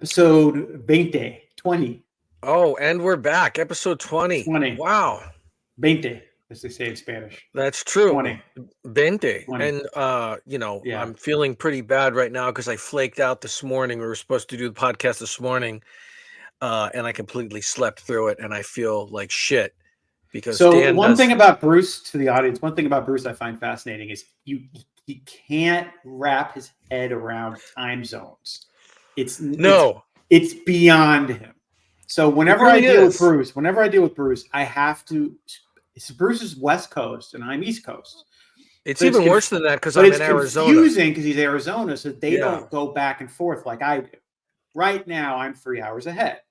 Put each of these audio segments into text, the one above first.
episode 20. Oh, and we're back. Episode 20. 20. Wow. 20, as they say in Spanish. That's true. 20. 20. 20. And Yeah. I'm feeling pretty bad right now because I flaked out this morning. We were supposed to do the podcast this morning, and I completely slept through it, and I feel like shit because So Dan one does... thing about Bruce, to the audience, one thing about Bruce I find fascinating is he can't wrap his head around time zones. It's beyond him. So whenever I deal with Bruce, I have to. Bruce is West Coast and I'm East Coast. It's even worse than that because I'm in Arizona. It's confusing because he's Arizona, so they don't go back and forth like I do. Right now, I'm 3 hours ahead.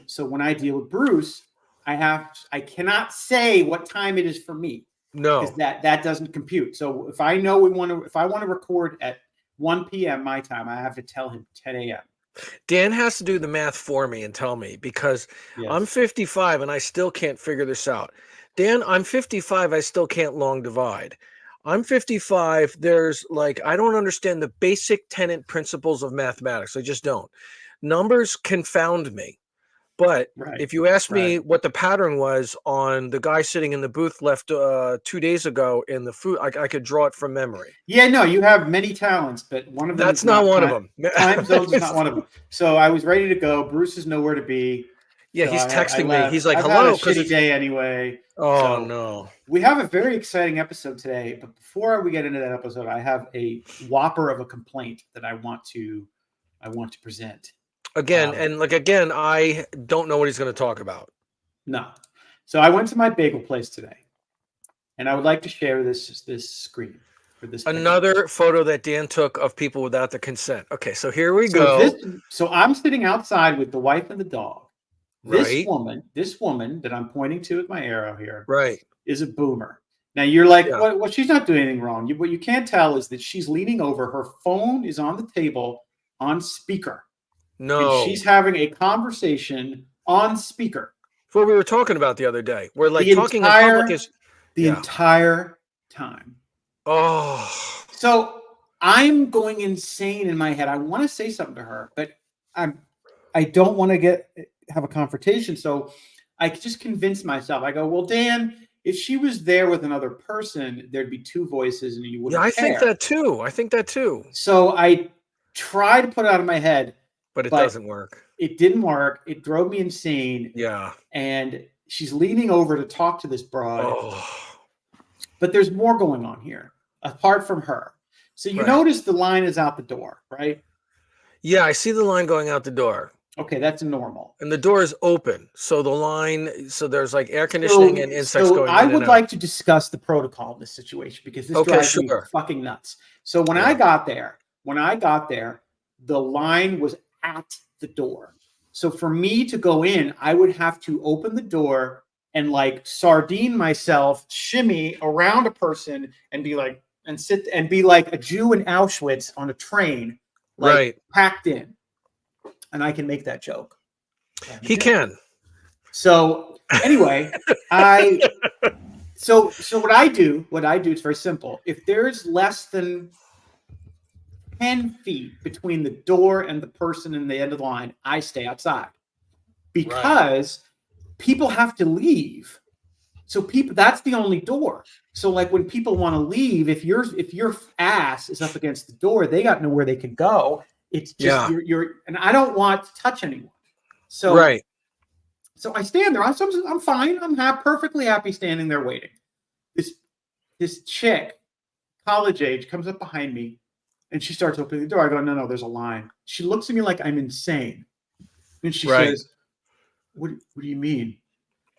So when I deal with Bruce, I cannot say what time it is for me. No, because that doesn't compute. So if I know if I want to record at 1 p.m. my time, I have to tell him 10 a.m. Dan has to do the math for me and tell me because I'm 55 and I still can't figure this out. Dan, I'm 55. I still can't long divide. I'm 55. There's I don't understand the basic tenet principles of mathematics. I just don't. Numbers confound me. But if you ask me what the pattern was on the guy sitting in the booth left 2 days ago in the food, I could draw it from memory. Yeah, no, you have many talents, but one of them that's not one of them. Time zones is not one of them. So I was ready to go. Bruce is nowhere to be. Yeah, so he's texting me. He's like, I've hello. Had a shitty day anyway. Oh, no. We have a very exciting episode today, but before we get into that episode, I have a whopper of a complaint that I want to present. Again, I don't know what he's going to talk about. No. So I went to my bagel place today, and I would like to share this screen for this. Another photo that Dan took of people without the consent. Okay, so here we go. So I'm sitting outside with the wife and the dog. This woman that I'm pointing to with my arrow here, is a boomer. Now you're like, well, she's not doing anything wrong. What you can't tell is that she's leaning over. Her phone is on the table on speaker. No. And she's having a conversation on speaker. That's what we were talking about the other day. We're talking in public the entire time. Oh. So I'm going insane in my head. I want to say something to her, but I don't want to have a confrontation. So I just convinced myself. I go, well, Dan, if she was there with another person, there'd be two voices and you wouldn't care. think that too. So I tried to put it out of my head. But it doesn't work. It didn't work. It drove me insane. Yeah. And she's leaning over to talk to this broad. Oh. But there's more going on here, apart from her. So you notice the line is out the door, right? Yeah, I see the line going out the door. Okay, that's normal. And the door is open. So the line, so there's air conditioning and insects going in I would like to discuss the protocol in this situation because this drives me fucking nuts. So when I got there, the line was at the door. So for me to go in, I would have to open the door and sardine myself, shimmy around a person and be sit and be like a Jew in Auschwitz on a train, packed in. And I can make that joke. He can. So anyway, so what I do, it's very simple. If there's less than 10 feet between the door and the person in the end of the line, I stay outside because people have to leave. So that's the only door. So when people want to leave, if your ass is up against the door, they got nowhere they can go. It's just you're and I don't want to touch anyone. So So I stand there. I'm fine. I'm perfectly happy standing there waiting. This chick, college age, comes up behind me. And she starts opening the door. I go, no, there's a line. She looks at me like I'm insane. And she says, what do you mean?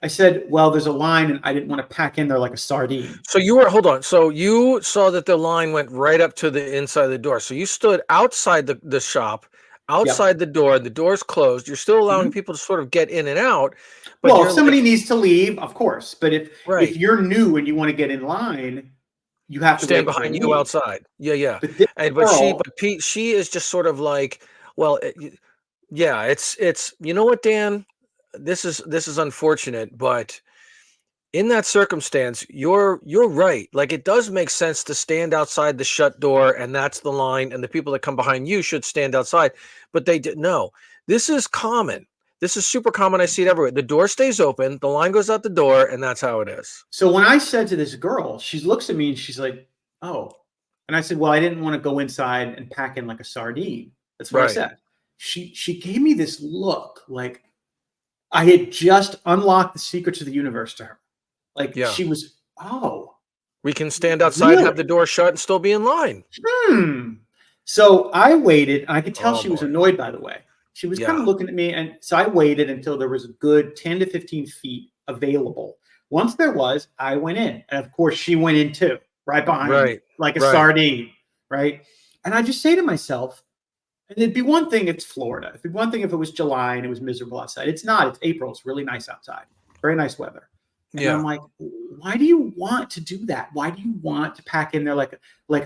I said, well, there's a line and I didn't want to pack in there like a sardine. So hold on. So you saw that the line went right up to the inside of the door. So you stood outside the shop, outside the door's closed. You're still allowing people to sort of get in and out. But if somebody needs to leave, of course. But if you're new and you want to get in line, you have to stand behind you outside. Yeah. But she is just sort of it's you know what, Dan? This is unfortunate, but in that circumstance, you're right. Like, it does make sense to stand outside the shut door, and that's the line, and the people that come behind you should stand outside. But they did no. This is common. This is super common. I see it everywhere. The door stays open, the line goes out the door, and that's how it is. So when I said to this girl, she looks at me and she's like, "Oh," and I said, "Well, I didn't want to go inside and pack in like a sardine." That's what I Right. said. She gave me this look like I had just unlocked the secrets of the universe to her. Like Yeah. she was, "Oh, We can stand outside, have the really? door shut, and still be in line. Hmm." So I waited, and I could tell Oh she was boy. annoyed, by the way. She was kind Yeah. of looking at me, and so I waited until there was a good 10 to 15 feet available. Once there was, I went in. And of course, she went in too, right behind me, Right. like a Right. sardine, right? And I just say to myself, and it'd be one thing, it's Florida. It'd be one thing if it was July and it was miserable outside. It's not, it's April. It's really nice outside, very nice weather. And I'm Yeah. like, why do you want to do that? Why do you want to pack in there like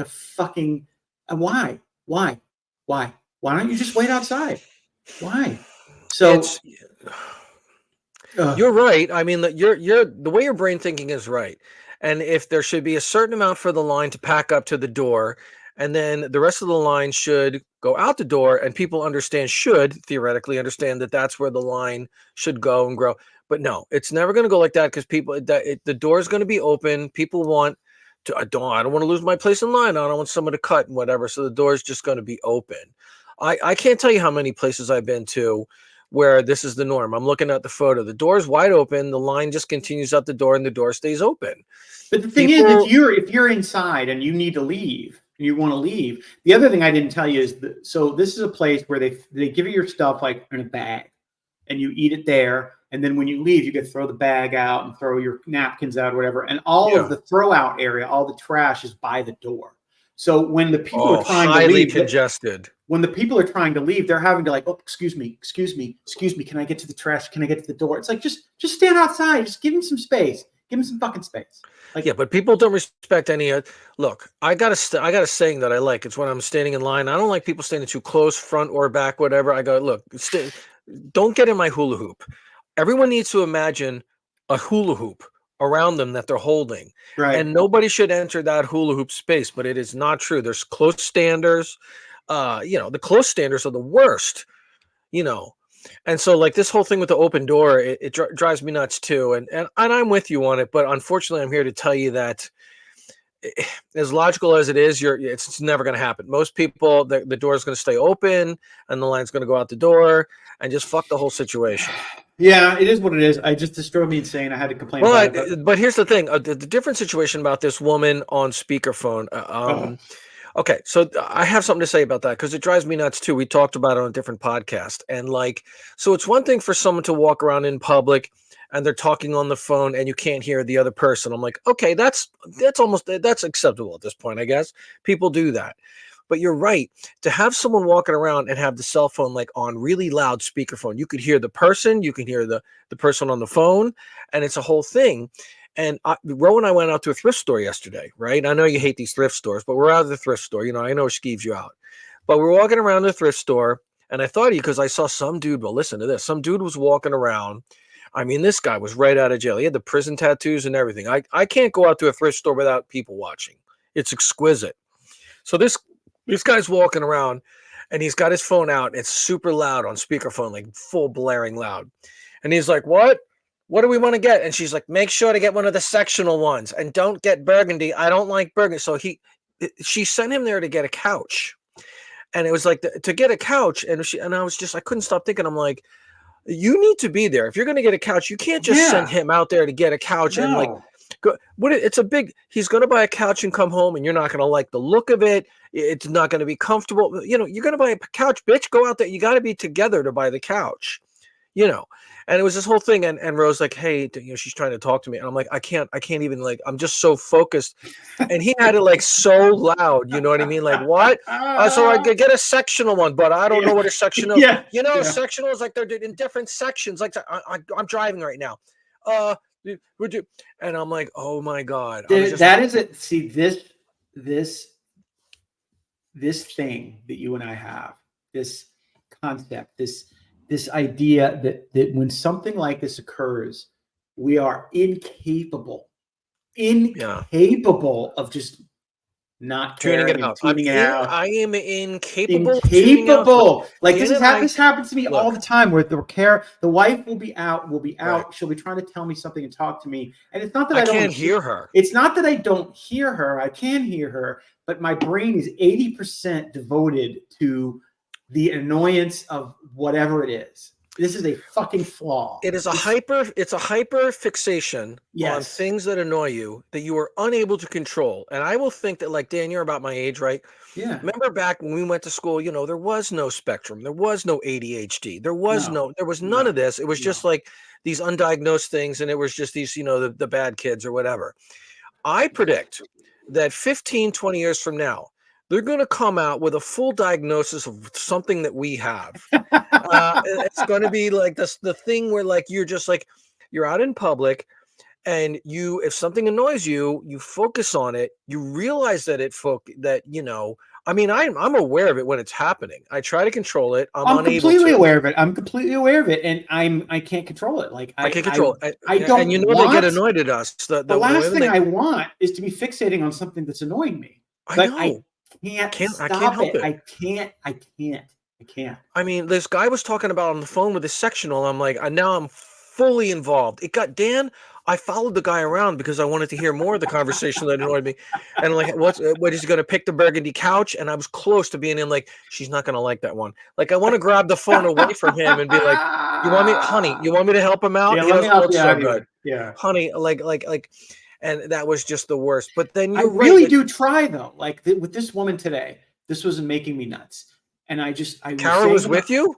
a fucking why? Why? Why? Why don't you just wait outside? Why? So It's you're right. I mean, you're the way your brain thinking is right. And if there should be a certain amount for the line to pack up to the door, and then the rest of the line should go out the door, and people should theoretically understand that that's where the line should go and grow. But no, it's never going to go like that, because the door is going to be open. People want to. I don't want to lose my place in line. I don't want someone to cut and whatever. So the door is just going to be open. I can't tell you how many places I've been to where this is the norm. I'm looking at the photo. The door's wide open. The line just continues out the door, and the door stays open. but the thing is, People, if you're inside and you need to leave, and you want to leave, the other thing I didn't tell you is that so this is a place where they give you your stuff like in a bag, and you eat it there. And then when you leave, you get to throw the bag out and throw your napkins out, or whatever. And all of yeah. the throw out area, all the trash is by the door. So when the people Oh, are trying to highly leave, congested. when the people are trying to leave, they're having to like, oh, excuse me, can I get to the trash? Can I get to the door? It's like just stand outside, just give them some space, give them some fucking space. Like, Yeah, but people don't respect any. Look, I got a saying that I like. It's when I'm standing in line. I don't like people standing too close, front or back, whatever. I go, look, don't get in my hula hoop. Everyone needs to imagine a hula hoop around them that they're holding, right. and nobody should enter that hula hoop space. But it is not true. There's close standers. The close standers are the worst. And so, like, this whole thing with the open door, it drives me nuts too. And I'm with you on it, but unfortunately, I'm here to tell you that, as logical as it is, it's never going to happen. Most people, the door is going to stay open, and the line's going to go out the door, and just fuck the whole situation. Yeah, it is what it is. I just drove me insane. I had to complain about it. But here's the thing: the different situation about this woman on speakerphone. Okay, so I have something to say about that, because it drives me nuts too. We talked about it on a different podcast. And like, so it's one thing for someone to walk around in public and they're talking on the phone and you can't hear the other person. I'm like, okay, that's acceptable at this point, I guess. People do that. But you're right. To have someone walking around and have the cell phone like on really loud speakerphone, you could hear the person, you can hear the person on the phone, and it's a whole thing. And Ro and I went out to a thrift store yesterday, right? I know you hate these thrift stores, but we're out of the thrift store. I know it skeeves you out. But we're walking around the thrift store, and I thought of you because I saw some dude. Well, listen to this. Some dude was walking around. I mean, this guy was right out of jail. He had the prison tattoos and everything. I can't go out to a thrift store without people watching. It's exquisite. So this guy's walking around, and he's got his phone out. It's super loud on speakerphone, like full blaring loud. And he's like, "What? What do we want to get?" And she's like, "Make sure to get one of the sectional ones, and don't get burgundy. I don't like burgundy." So she sent him there to get a couch, and it was like to get a couch, and I couldn't stop thinking. I'm like, you need to be there if you're going to get a couch. You can't just send Yeah, him out there to get a couch and like no. go. He's going to buy a couch and come home, and you're not going to like the look of it. It's not going to be comfortable. You're going to buy a couch, bitch. Go out there. You got to be together to buy the couch. you know. And it was this whole thing, and Rose like, hey, she's trying to talk to me, and I'm like, I can't even, like, I'm just so focused, and he had it like so loud, you know what I mean? Like, what? So I could get a sectional one, but I don't know what a sectional. Yeah, Sectional is like they're in different sections. Like I'm driving right now. Would you? And I'm like, oh my god, that is it. See this thing that you and I have, this concept, this idea that when something like this occurs, we are incapable of just not tuning caring it and out. tuning it out. I am incapable of tuning out. Incapable. Like Dan this and I, this happens to me all look, the time where the wife will be out, right. she'll be trying to tell me something and talk to me. And it's not that I I don't can't hear her. It's not that I don't hear her. I can hear her, but my brain is 80% devoted to the annoyance of whatever it is. This is a fucking flaw. It's a hyper fixation on things that annoy you that you are unable to control. And I will think that, like, Dan, you're about my age, right? Yeah. Remember back when we went to school, there was no spectrum, there was no ADHD, there was none of this. It was just like these undiagnosed things, and it was just these, the bad kids or whatever. I predict that 15, 20 years from now, they're going to come out with a full diagnosis of something that we have. It's going to be like the thing where, like, you're just like, you're out in public and if something annoys you, you focus on it. You realize that I'm aware of it when it's happening. I try to control it. I'm completely aware of it. I'm completely aware of it. And I can't control it. Like I can't control it. I don't and want, they get annoyed at us. The last thing I want is to be fixating on something that's annoying me. I know. I can't help it. I can't. I mean, this guy was talking about on the phone with his sectional. I'm like, now I'm fully involved. Dan, I followed the guy around because I wanted to hear more of the conversation that annoyed me. And like, what is he going to pick the burgundy couch? And I was close to being in like, she's not going to like that one. Like, I want to grab the phone away from him and be like, honey, you want me to help him out? Yeah, he doesn't look so good. Yeah. Honey, like, and that was just the worst. But then I really do try though. Like with this woman today, this was making me nuts. And Carol was with you?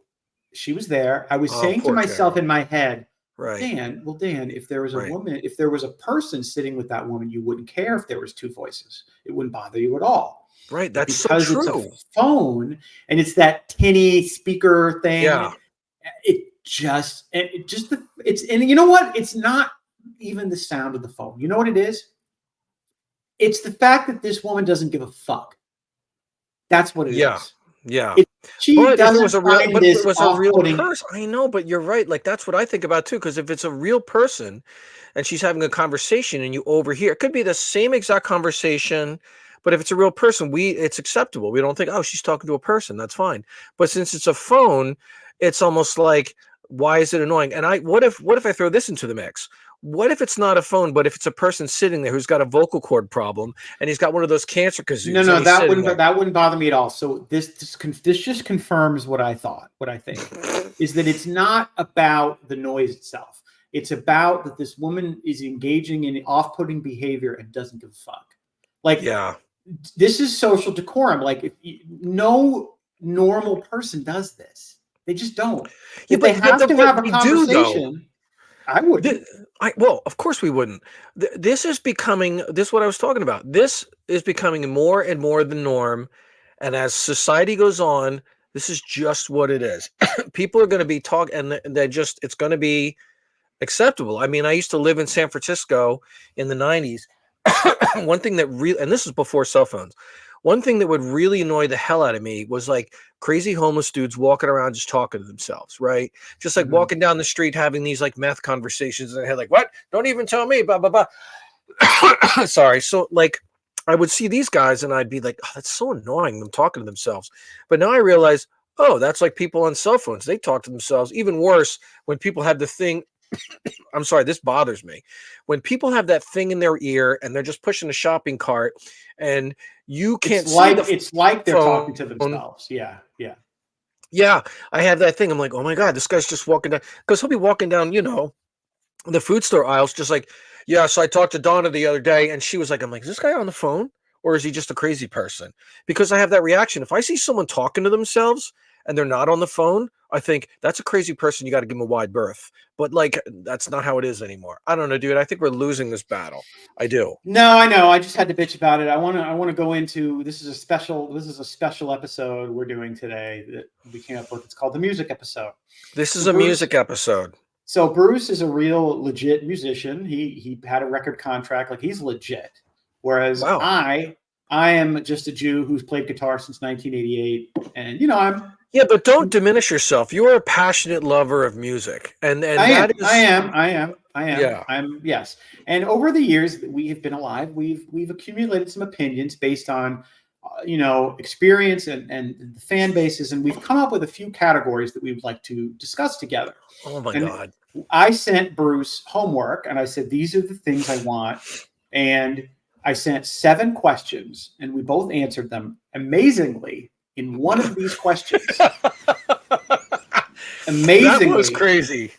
She was there. I was saying to myself Carol. In my head, right. Dan, if there was a woman, if there was a person sitting with that woman, you wouldn't care if there was two voices. It wouldn't bother you at all. Right. That's because so true. It's a phone and it's that tinny speaker thing. Yeah. And you know what? It's not even the sound of the phone. You know what it is? It's the fact that this woman doesn't give a fuck. That's what it is. Yeah. It was a real person. I know, but you're right. Like, that's what I think about too. Because if it's a real person and she's having a conversation and you overhear, it could be the same exact conversation. But if it's a real person, it's acceptable. We don't think, oh, she's talking to a person. That's fine. But since it's a phone, it's almost like, why is it annoying? And what if I throw this into the mix? What if it's not a phone, but if it's a person sitting there who's got a vocal cord problem and he's got one of those cancer kazoos? No, that wouldn't bother me at all. So this just confirms what I thought. What I think is that it's not about the noise itself. It's about that this woman is engaging in off-putting behavior and doesn't give a fuck. Like, this is social decorum. Like, no normal person does this. They just don't. If they have to have a conversation. I wouldn't. Well, of course we wouldn't. This is what I was talking about. This is becoming more and more the norm. And as society goes on, this is just what it is. People are going to be talking, and it's going to be acceptable. I mean, I used to live in San Francisco in the 90s. One thing that and this is before cell phones. One thing that would really annoy the hell out of me was like crazy homeless dudes walking around just talking to themselves, right? Just like walking down the street having these like meth conversations in their head, like, what? Don't even tell me, blah, blah, blah. Sorry. So like I would see these guys and I'd be like, oh, that's so annoying, them talking to themselves. But now I realize, oh, that's like people on cell phones. They talk to themselves. Even worse, when people have the thing. I'm sorry, this bothers me. When people have that thing in their ear and they're just pushing a shopping cart and you can't it's like they're talking to themselves. Yeah. I have that thing. I'm like, oh my God, this guy's just walking down, because he'll be walking down, the food store aisles, just like, yeah. So I talked to Donna the other day and she was like, I'm like, is this guy on the phone or is he just a crazy person? Because I have that reaction. If I see someone talking to themselves and they're not on the phone, I think that's a crazy person. You got to give them a wide berth. But like, that's not how it is anymore. I don't know, dude. I think we're losing this battle. I do. No, I know. I just had to bitch about it. I want to go into, this is a special episode we're doing today that we came up with. It's called the music episode. This is a music episode. So Bruce is a real legit musician. He had a record contract. Like, he's legit. Whereas I am just a Jew who's played guitar since 1988. And I'm. Yeah, but don't diminish yourself. You are a passionate lover of music, and I am. I am. Yeah. Yes. And over the years that we have been alive, we've accumulated some opinions based on, experience and the fan bases, and we've come up with a few categories that we would like to discuss together. Oh my And God. I sent Bruce homework, and I said, these are the things I want. And I sent 7 questions, and we both answered them amazingly in one of these questions. Amazingly. That was crazy.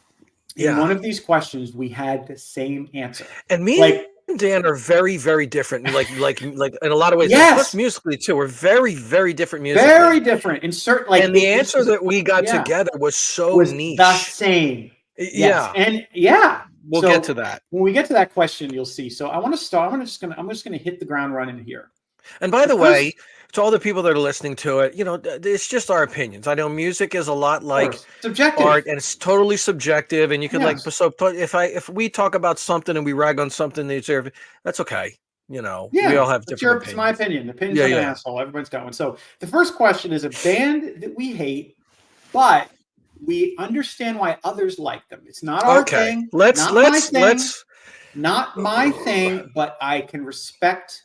In one of these questions, we had the same answer. And me and Dan are very, very different. Like in a lot of ways. Yes. Plus musically too. We're very, very different musically. Very different. In certain, and the answer that we got together was so niche. The same. Yes. Yeah. And we'll get to that. When we get to that question, you'll see. So I want to start. I'm just gonna hit the ground running here. And by the way, to all the people that are listening to it, it's just our opinions. I know music is a lot like subjective art, and it's totally subjective. And you can if we talk about something and we rag on something that's okay. We all have different opinions. It's my opinion. Opinion's like an asshole. Everyone's got one. So the first question is a band that we hate, but we understand why others like them. It's not our thing. Not my thing, but I can respect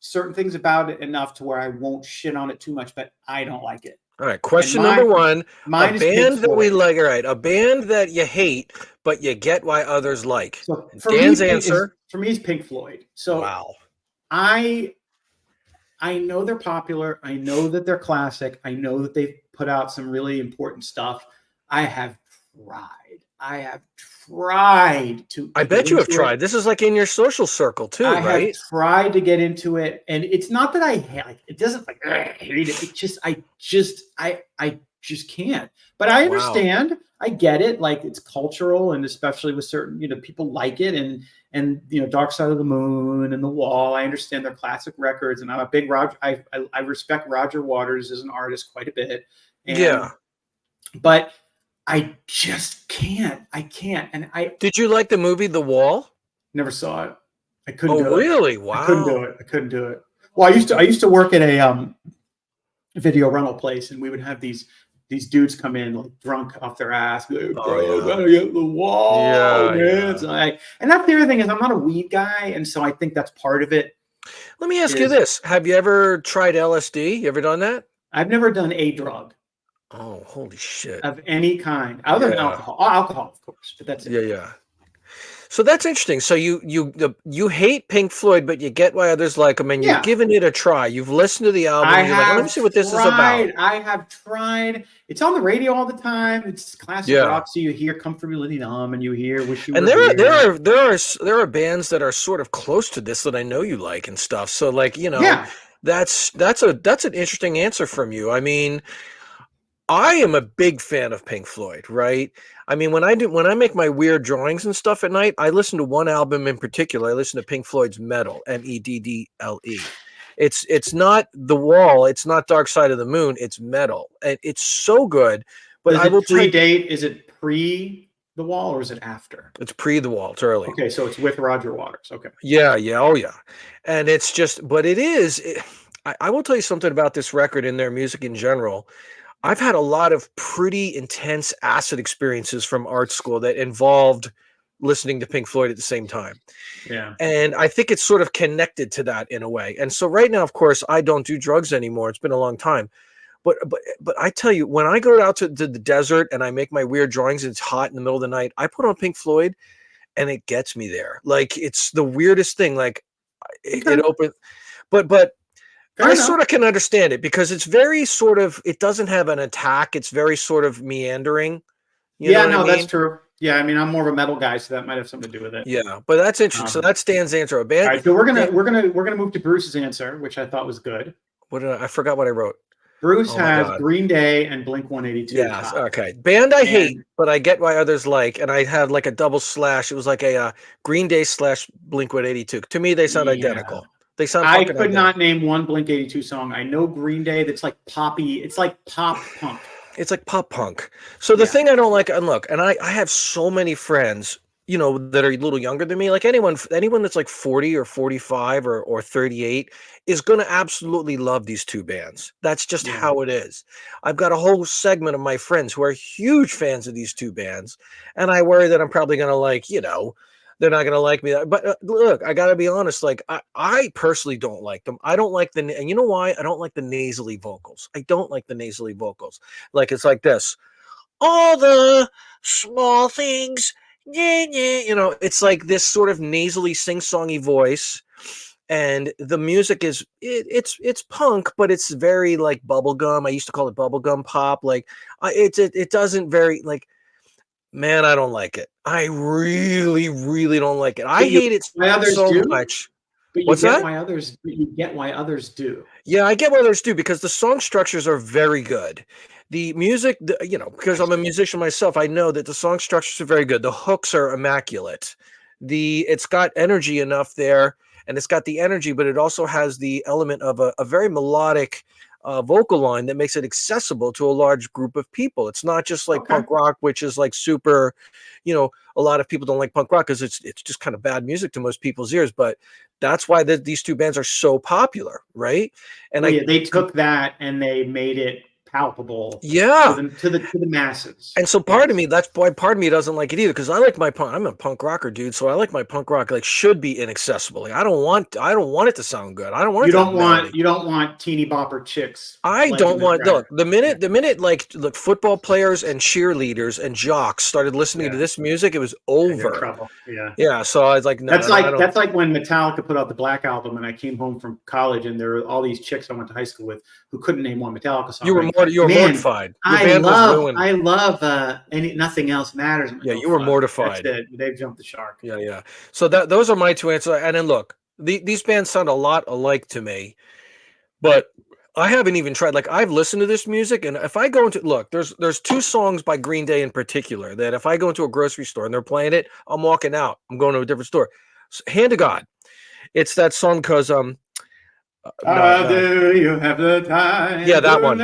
certain things about it enough to where I won't shit on it too much, but I don't like it. All right. Question number 1. A band that we like. All right. A band that you hate, but you get why others like. So Dan's answer. For me is Pink Floyd. So wow. I know they're popular. I know that they're classic. I know that they've put out some really important stuff. I have tried to. I bet you have tried. This is like in your social circle too, right? I have tried to get into it, and it's not that I hate it. Doesn't like I hate it. It just I just can't. But I understand. Wow. I get it. Like it's cultural, and especially with certain people like it, and Dark Side of the Moon and The Wall. I understand they're classic records, and I'm a big Roger. I respect Roger Waters as an artist quite a bit. But I just can't. I can't. And did you like the movie The Wall? Never saw it. I couldn't do it. Oh, really? Wow. I couldn't do it. Well, I used to work at a video rental place, and we would have these dudes come in like drunk off their ass. Like, bro, gotta get The Wall, man. So and that's the other thing is I'm not a weed guy, and so I think that's part of it. Let me ask you this: have you ever tried LSD? You ever done that? I've never done a drug. Oh, holy shit. Of any kind, other than alcohol. Oh, alcohol, of course, but that's it. Yeah. So that's interesting. So you hate Pink Floyd, but you get why others like them, and you've given it a try. You've listened to the album. You're like, let me see what this is about. I have tried. It's on the radio all the time. It's classic rock. So you hear "Comfortably Numb" and you hear "Wish You Were Here." And there are bands that are sort of close to this that I know you like and stuff. So like that's an interesting answer from you. I mean, I am a big fan of Pink Floyd, right? I mean, when I make my weird drawings and stuff at night, I listen to one album in particular. I listen to Pink Floyd's Meddle, Meddle. It's not The Wall, it's not Dark Side of the Moon, it's Meddle. And it's so good. But I will predate. Is it pre The Wall or is it after? It's pre The Wall. It's early. Okay, so it's with Roger Waters. Okay. Yeah. Oh yeah. And it's just, but it is. I will tell you something about this record and their music in general. I've had a lot of pretty intense acid experiences from art school that involved listening to Pink Floyd at the same time. Yeah. And I think it's sort of connected to that in a way. And so right now, of course, I don't do drugs anymore. It's been a long time. But I tell you, when I go out to the desert and I make my weird drawings and it's hot in the middle of the night, I put on Pink Floyd and it gets me there. Like it's the weirdest thing. Like it opens, but I sort of can understand it because it's very sort of, it doesn't have an attack. It's very sort of meandering. That's true. Yeah. I mean, I'm more of a metal guy, so that might have something to do with it. Yeah. But that's interesting. So that's Dan's answer. A band. All right, so we're going to move to Bruce's answer, which I thought was good. I forgot what I wrote. Bruce has Green Day and Blink-182. Yeah. Okay. Band I hate, but I get why others like. And I had like a double slash. It was like a Green Day / Blink-182. To me, they sound identical. They sound. I could not name one Blink-182 song. I know Green Day. That's like poppy. It's like pop punk. It's like pop punk. So the thing I don't like, and look, and I have so many friends. that are a little younger than me, like anyone that's like 40 or 45 or 38 is going to absolutely love these two bands. That's just how it is. I've got a whole segment of my friends who are huge fans of these two bands, and I worry that I'm probably going to like, they're not going to like me. But look, I got to be honest. Like I personally don't like them. I don't like and you know why? I don't like the nasally vocals. I don't like the nasally vocals. Like it's like this. All the small things, yeah, yeah. It's like this sort of nasally sing-songy voice, and the music is it's punk, but it's very like bubblegum. I used to call it bubblegum pop. Like it doesn't very like. Man, I don't like it. I really, really don't like it. I hate it so much. But you get why others. But you get why others do. Yeah, I get why others do because the song structures are very good. The music, because I'm a musician myself, I know that the song structures are very good. The hooks are immaculate. It's got energy enough there, and it's got the energy, but it also has the element of a very melodic vocal line that makes it accessible to a large group of people. It's not just like punk rock, which is like super, a lot of people don't like punk rock because it's just kind of bad music to most people's ears. But that's why these two bands are so popular, right? And they took that and they made it palpable, to the masses. And so part of me doesn't like it either, because I like my punk. I'm a punk rocker, dude, so I like my punk rock like should be inaccessible. Like I don't want it to sound good. I don't want you don't want teeny bopper chicks. I don't want the minute like football players and cheerleaders and jocks started listening to this music, it was over. Trouble. Yeah. So I was like, no, that's like when Metallica put out the Black Album, and I came home from college, and there were all these chicks I went to high school with who couldn't name one Metallica song. You were mortified. I love Nothing Else Matters. Yeah, you were mortified. They've jumped the shark. Yeah. So those are my two answers. And then look, these bands sound a lot alike to me, but I haven't even tried. Like I've listened to this music, and if I go into there's two songs by Green Day in particular that if I go into a grocery store and they're playing it, I'm walking out. I'm going to a different store. Hand to God, it's that song because do you have the time? Yeah, that one.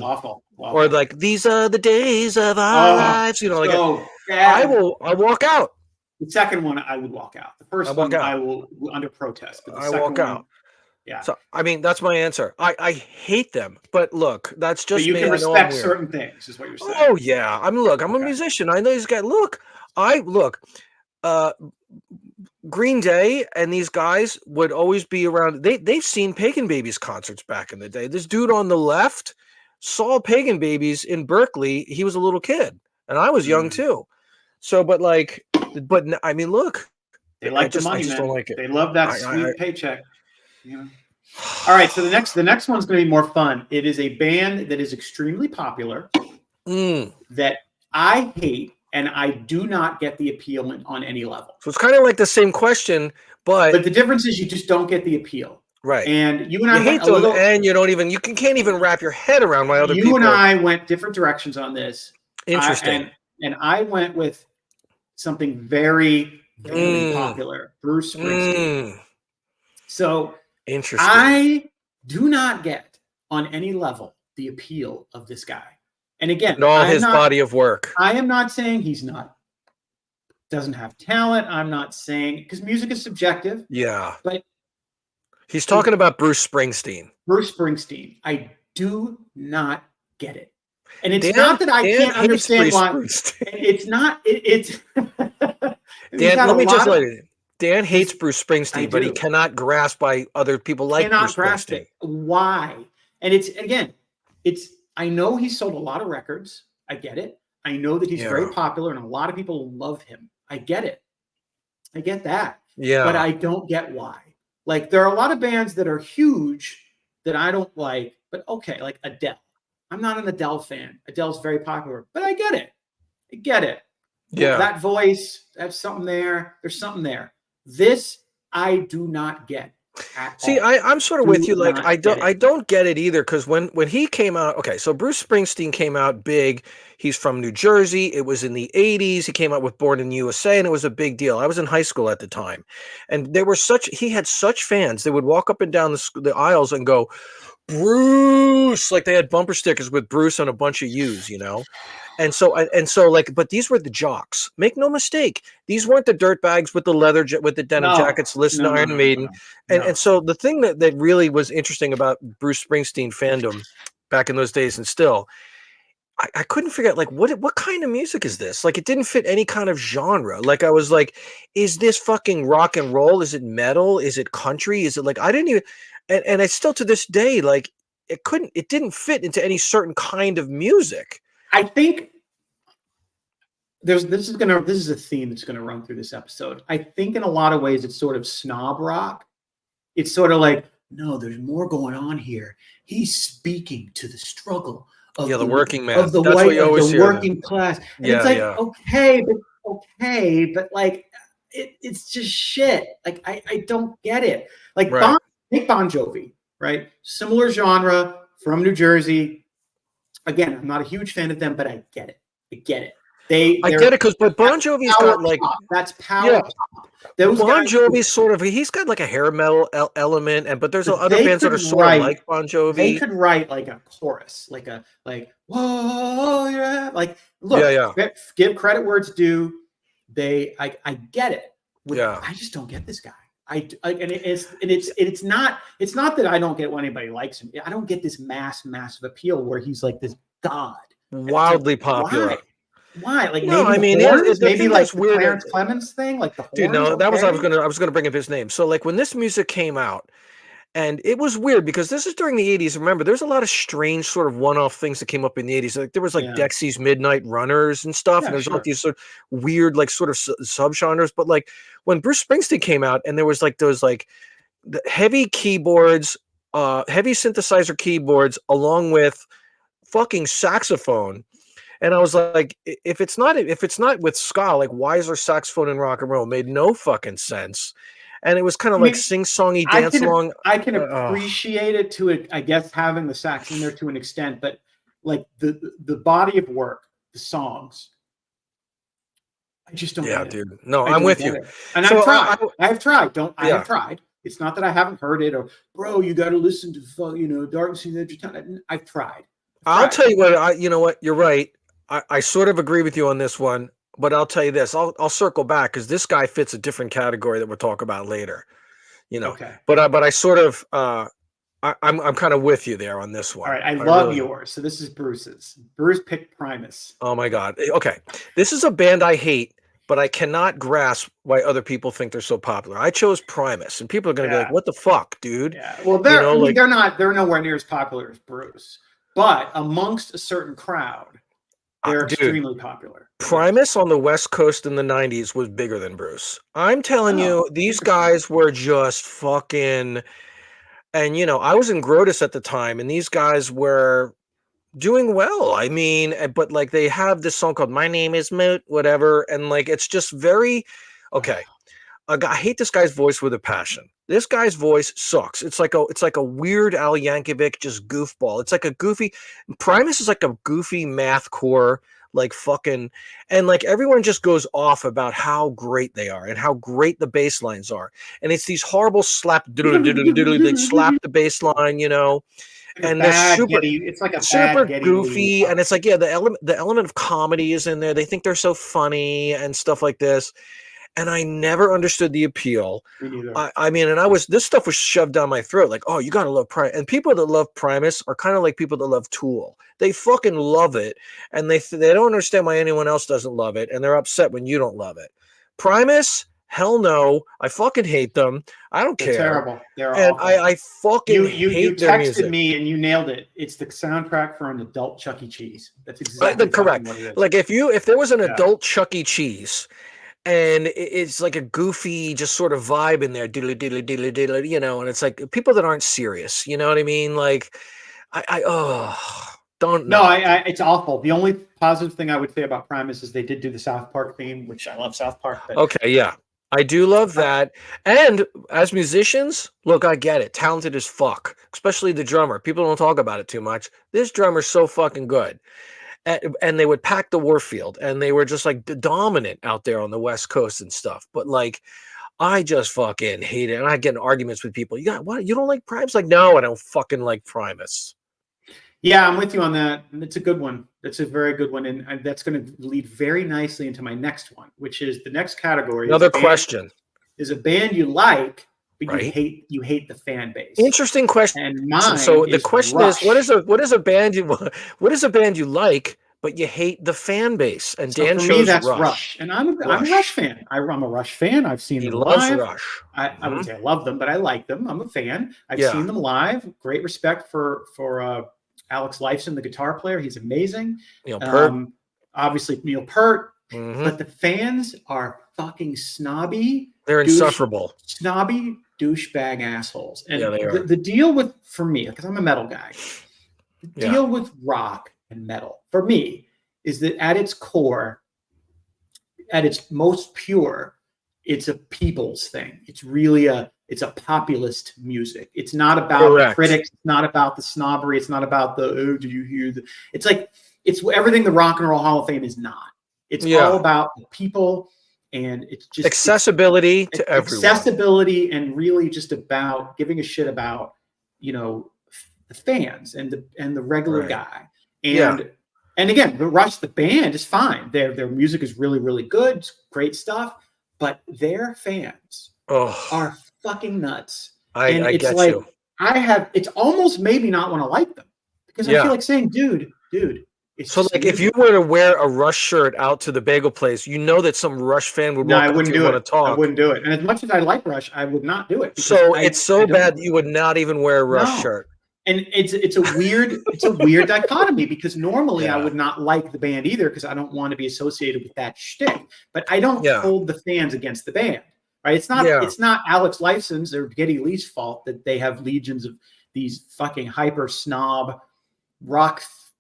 Awful. Or like these are the days of our lives. I walk out. The second one, I would walk out. The first one, I will under protest. But I walk out. Yeah. So I mean, that's my answer. I hate them, but look, that's just. But you can respect certain things, is what you're saying. Oh yeah, I'm a musician. I know these guys. Green Day and these guys would always be around. They've seen Pagan Babies concerts back in the day. This dude on the left saw Pagan Babies in Berkeley. He was a little kid, and I was young too. So, but I mean, look, they like the money, man. Don't like it. They love that sweet paycheck. All right, so the next one's going to be more fun. It is a band that is extremely popular that I hate. And I do not get the appeal on any level. So it's kind of like the same question, but the difference is you just don't get the appeal, right? And you and I hate them, and you can't even wrap your head around why other people. You and I went different directions on this. Interesting. And I went with something very, very popular, Bruce Springsteen. So interesting. I do not get on any level the appeal of this guy. And again, his body of work. I am not saying doesn't have talent. I'm not saying, because music is subjective. Yeah. But he's talking about Bruce Springsteen. Bruce Springsteen. I do not get it. And it's not that I can't understand why. It's not. It's Dan, let me just let it. Dan hates Bruce Springsteen, but he cannot grasp why other people like Bruce Springsteen. Why? And I know he's sold a lot of records. I get it. I know that he's very popular and a lot of people love him. I get it. I get that. Yeah. But I don't get why. Like there are a lot of bands that are huge that I don't like, but okay, like Adele. I'm not an Adele fan. Adele's very popular, but I get it. I get it. Yeah. That voice, that's something there. There's something there. This I do not get. See, I'm sort of with you. Like I don't get it either, because when he came out, okay, so Bruce Springsteen came out big. He's from New Jersey. It was in the 80s. He came out with Born in the USA, and it was a big deal. I was in high school at the time, and he had such fans. They would walk up and down the aisles and go, Bruce, like they had bumper stickers with Bruce on a bunch of U's, And so like, but these were the jocks. Make no mistake, these weren't the dirtbags with the leather with the denim jackets listen to Iron Maiden. And so the thing that really was interesting about Bruce Springsteen fandom back in those days, and still, I couldn't figure out like what kind of music is this? Like, it didn't fit any kind of genre. Like, I was like, is this fucking rock and roll? Is it metal? Is it country? Is it like, I didn't even, and I still to this day, like, it didn't fit into any certain kind of music. I think this is a theme that's gonna run through this episode. I think in a lot of ways it's sort of snob rock. It's sort of like, no, there's more going on here. He's speaking to the struggle of the working man, of the That's white, of the working class. And it's like, okay, but like it's just shit. Like I don't get it. Like take Bon Jovi, right? Similar genre, from New Jersey. Again, I'm not a huge fan of them, but I get it. I get it. I get it, because but Bon Jovi's got like that's power pop. Those Bon Jovi's sort of, he's got like a hair metal element, and but there's other bands that are sort of like Bon Jovi. They could write like a chorus, like whoa, yeah, like look, give credit where it's due. I get it. I just don't get this guy. It's not that I don't get when anybody likes him. I don't get this massive appeal where he's like this god, wildly popular. Why? Like, no, maybe I mean, maybe like the weird Clarence Clemens thing, like the horns, dude. No, that was I was gonna bring up his name. So like when this music came out, and it was weird because this is during the 80s. Remember, there's a lot of strange sort of one-off things that came up in the 80s. Like there was like Dexy's Midnight Runners and stuff, and there's like these sort of weird like sort of subgenres. But like when Bruce Springsteen came out, and there was like those like the heavy keyboards, heavy synthesizer keyboards, along with fucking saxophone. And I was like, if it's not with ska, like why is there saxophone in rock and roll? It made no fucking sense. And it was kind of like sing-songy dance along. I can appreciate it to it, I guess, having the sax in there to an extent, but like the body of work, the songs, I just don't. Yeah, get dude. it. No, I'm with you. And so I have tried. I have tried. It's not that I haven't heard it or, bro, you got to listen to Dark Seas Edge of Town. I've tried. I'll tell you what. You know what? You're right. I sort of agree with you on this one, but I'll tell you this. I'll circle back because this guy fits a different category that we'll talk about later. Okay. But I sort of I'm kind of with you there on this one. All right, I love really yours. So this is Bruce's. Bruce picked Primus. Oh my God. Okay, this is a band I hate, but I cannot grasp why other people think they're so popular. I chose Primus, and people are going to be like, "What the fuck, dude?" Yeah. Well, they're nowhere near as popular as Bruce, but amongst a certain crowd, they're extremely popular. Primus on the West Coast in the 90s was bigger than Bruce. I'm telling you, these guys were just fucking. And I was in Grotus at the time, and these guys were doing well. I mean, but like they have this song called "My Name Is Moot," whatever, and like it's just very okay. I hate this guy's voice with a passion. This guy's voice sucks. It's like a weird Al Yankovic just goofball. It's like a goofy Primus is like a goofy mathcore, like fucking, and like everyone just goes off about how great they are and how great the bass lines are. And it's these horrible slap doodle doodle doodle, they slap the bass line, and they're super, it's like a super goofy, and it's like the element of comedy is in there. They think they're so funny and stuff like this. And I never understood the appeal. Me neither. I mean, and this stuff was shoved down my throat. Like, oh, you gotta love Primus. And people that love Primus are kind of like people that love Tool. They fucking love it, and they don't understand why anyone else doesn't love it, and they're upset when you don't love it. Primus, hell no, I fucking hate them. I don't care. Terrible. They're and awful. I fucking hate their music. You texted me and you nailed it. It's the soundtrack for an adult Chuck E. Cheese. That's exactly correct. What it is. Like if there was an adult Chuck E. Cheese. And it's like a goofy, just sort of vibe in there, diddly, diddly, diddly, diddly, and it's like people that aren't serious, you know what I mean? Like, don't know. No, it's awful. The only positive thing I would say about Primus is they did do the South Park theme, which I love South Park. But okay, yeah, I do love that. And as musicians, look, I get it. Talented as fuck, especially the drummer. People don't talk about it too much. This drummer's so fucking good. And they would pack the Warfield, and they were just like dominant out there on the West Coast and stuff. But like, I just fucking hate it. And I get in arguments with people. You don't like Primus? Like, no, I don't fucking like Primus. Yeah, I'm with you on that. It's a good one. That's a very good one, and that's going to lead very nicely into my next one, which is the next category. Another question. Is a band you like, but right. you hate the fan base. Interesting question. And mine so the question Rush. is, what is a band you like, but you hate the fan base? And so Dan for chose me, that's Rush. And I'm a Rush fan. I'm a Rush fan. I've seen them live. Rush. I wouldn't say I love them, but I like them. I'm a fan. I've seen them live. Great respect for Alex Lifeson, the guitar player. He's amazing. Neil Peart. Obviously Neil Peart. But the fans are fucking snobby. They're insufferable. Snobby douchebag assholes. And they are. The deal for me, because I'm a metal guy, the deal with rock and metal, for me, is that at its core, at its most pure, it's a people's thing. It's really it's a populist music. It's not about the critics. It's not about the snobbery. It's not about the, oh, do you hear the, it's like, it's everything the Rock and Roll Hall of Fame is not. It's all about the people, and it's just accessibility to everyone. Accessibility, and really just about giving a shit about, the fans and the regular guy. And again, the Rush, the band is fine. Their music is really, really good. It's great stuff. But their fans are fucking nuts. I get you. It's almost made me not want to like them, because I feel like saying, dude. So like, if you were to wear a Rush shirt out to the bagel place, that some Rush fan would walk up to you and want to talk. I wouldn't do it. And as much as I like Rush, I would not do it. So it's so bad that you would not even wear a Rush shirt. And it's a weird dichotomy, because normally I would not like the band either, because I don't want to be associated with that shtick. But I don't hold the fans against the band. Right? It's not Alex Lifeson's or Geddy Lee's fault that they have legions of these fucking hyper snob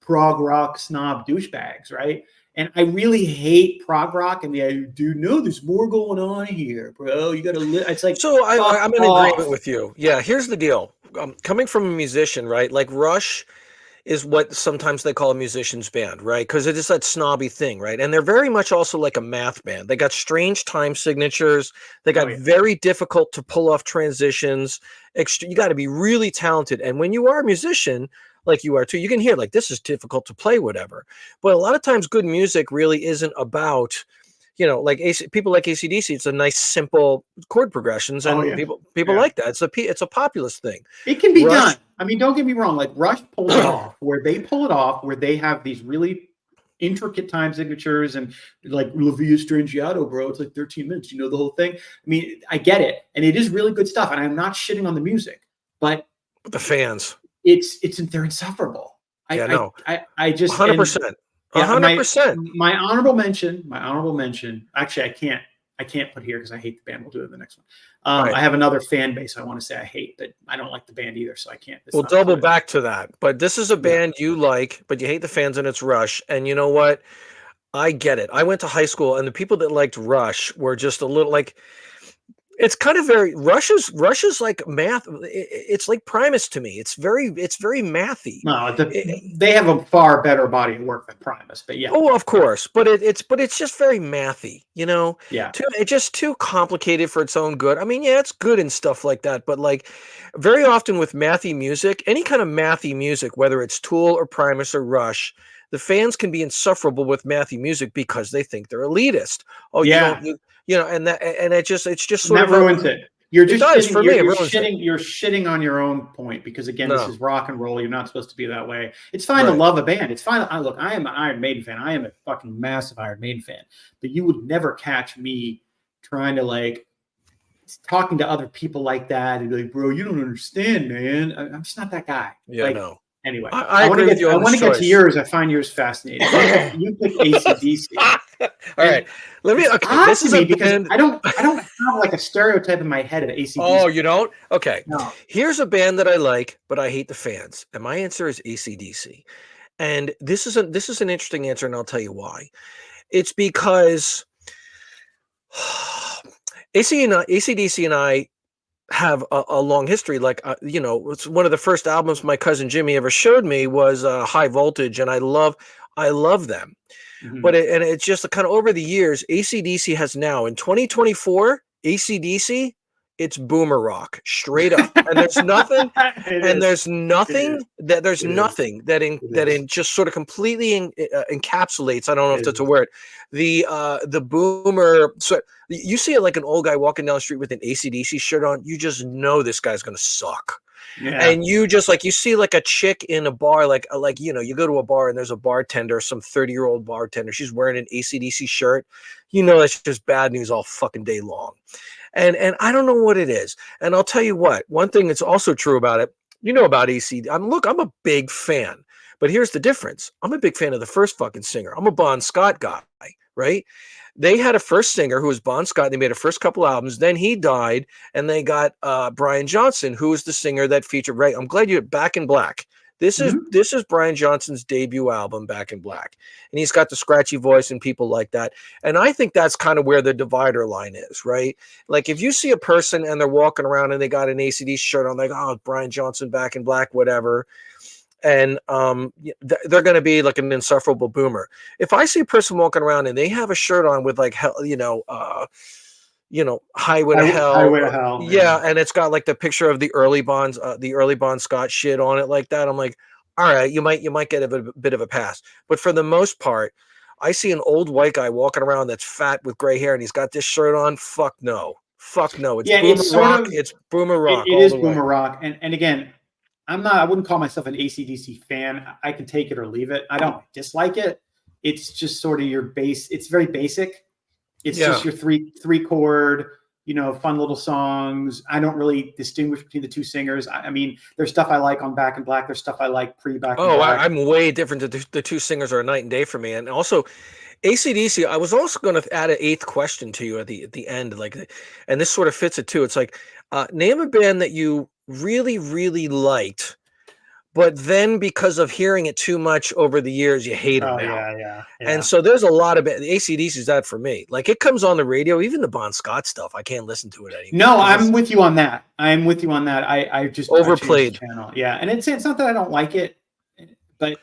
prog rock snob douchebags, right? And I really hate prog rock, and there's more going on here, bro. You gotta it's like, so I'm in agreement with you. Yeah, here's the deal. Coming from a musician, right? Like, Rush is what sometimes they call a musician's band, right? Because it is that snobby thing, right? And they're very much also like a math band. They got strange time signatures. They got very difficult to pull off transitions. You got to be really talented. And when you are a musician, like you are too, you can hear like, this is difficult to play, whatever. But a lot of times good music really isn't about, like people like AC/DC. It's a nice, simple chord progressions, and people like that. It's a populist thing. It can be done. I mean, don't get me wrong. Like, Rush pulls it off, where they have these really intricate time signatures, and like La Via Strangiato, bro. It's like 13 minutes. You know the whole thing. I mean, I get it, and it is really good stuff. And I'm not shitting on the music, but the fans, they're insufferable. I just 100%. 100%. My honorable mention. Actually, I can't put here because I hate the band. We'll do it in the next one. I have another fan base I want to say I hate, but I don't like the band either, so I can't. We'll double back to that. But this is a band you like, but you hate the fans, and it's Rush. And you know what? I get it. I went to high school, and the people that liked Rush were just a little like, it's kind of very Rush is like math. It's like Primus to me. It's very mathy. No, they have a far better body of work than Primus, but yeah. Oh, of course, but it's just very mathy, Yeah. It's just too complicated for its own good. I mean, yeah, it's good and stuff like that, but like, very often with mathy music, any kind of mathy music, whether it's Tool or Primus or Rush, the fans can be insufferable with mathy music because they think they're elitist. Oh, yeah. And it's just sort of ruins it. You're just shitting, you're shitting on your own point, because again, this is rock and roll. You're not supposed to be that way. It's fine to love a band. It's fine. Look, I am an Iron Maiden fan. I am a fucking massive Iron Maiden fan. But you would never catch me trying to like talking to other people like that and be like, bro, you don't understand, man. I'm just not that guy. Yeah, no. Anyway, I agree with you. I want to get to yours. I find yours fascinating. You pick AC/DC. All right, let me. Okay, this is because I don't have like a stereotype in my head of AC/DC. Oh, you don't? Okay. No. Here's a band that I like, but I hate the fans, and my answer is AC/DC. And this is an interesting answer, and I'll tell you why. It's because AC/DC and I have a long history. Like, it's one of the first albums my cousin Jimmy ever showed me was High Voltage, and I love them. Mm-hmm. But it's just kind of over the years, AC/DC has now, in 2024, AC/DC it's boomer rock, straight up. And there's nothing, there's nothing that just sort of completely encapsulates. I don't know if that's a word. The boomer. So you see it like an old guy walking down the street with an AC/DC shirt on. You just know this guy's gonna suck. Yeah. And you just like, you see like a chick in a bar, like, you know, you go to a bar and there's a bartender, some 30-year-old bartender. She's wearing an AC/DC shirt. You know, that's just bad news all fucking day long. And I don't know what it is. And I'll tell you what, one thing that's also true about it, you know, about AC. I'm a big fan, but here's the difference. I'm a big fan of the first fucking singer. I'm a Bon Scott guy, right? They had a first singer who was Bon Scott. They made a first couple albums. Then he died, and they got Brian Johnson, who was the singer that featured. Right, I'm glad you're Back in Black. This is Brian Johnson's debut album, Back in Black, and he's got the scratchy voice and people like that. And I think that's kind of where the divider line is, right? Like if you see a person and they're walking around and they got an ACD shirt on, like, oh, Brian Johnson, Back in Black, whatever. And they're going to be like an insufferable boomer. If I see a person walking around and they have a shirt on with like hell, Highway to Hell, yeah, and it's got like the picture of the early Bon Scott shit on it like that, I'm like, all right, you might get a bit of a pass. But for the most part, I see an old white guy walking around that's fat with gray hair and he's got this shirt on. Fuck no. It's boomer rock. It's boomer rock. It is boomer rock. And again, I wouldn't call myself an AC/DC fan. I can take it or leave it. I don't dislike it. It's just sort of your base. It's very basic. It's just your three chord, fun little songs. I don't really distinguish between the two singers. I mean, there's stuff I like on Back in Black. There's stuff I like pre-Back in Black. I'm way different. The two singers are a night and day for me. And also, AC/DC, I was also going to add an eighth question to you at the end, and this sort of fits it too. It's like, name a band that you really, really liked, but then because of hearing it too much over the years, you hate them now. Yeah. And so there's a lot of AC/DC is that for me. Like it comes on the radio, even the Bon Scott stuff, I can't listen to it anymore. No, I'm with you on that. I just overplayed. Channel. Yeah, and it's not that I don't like it, but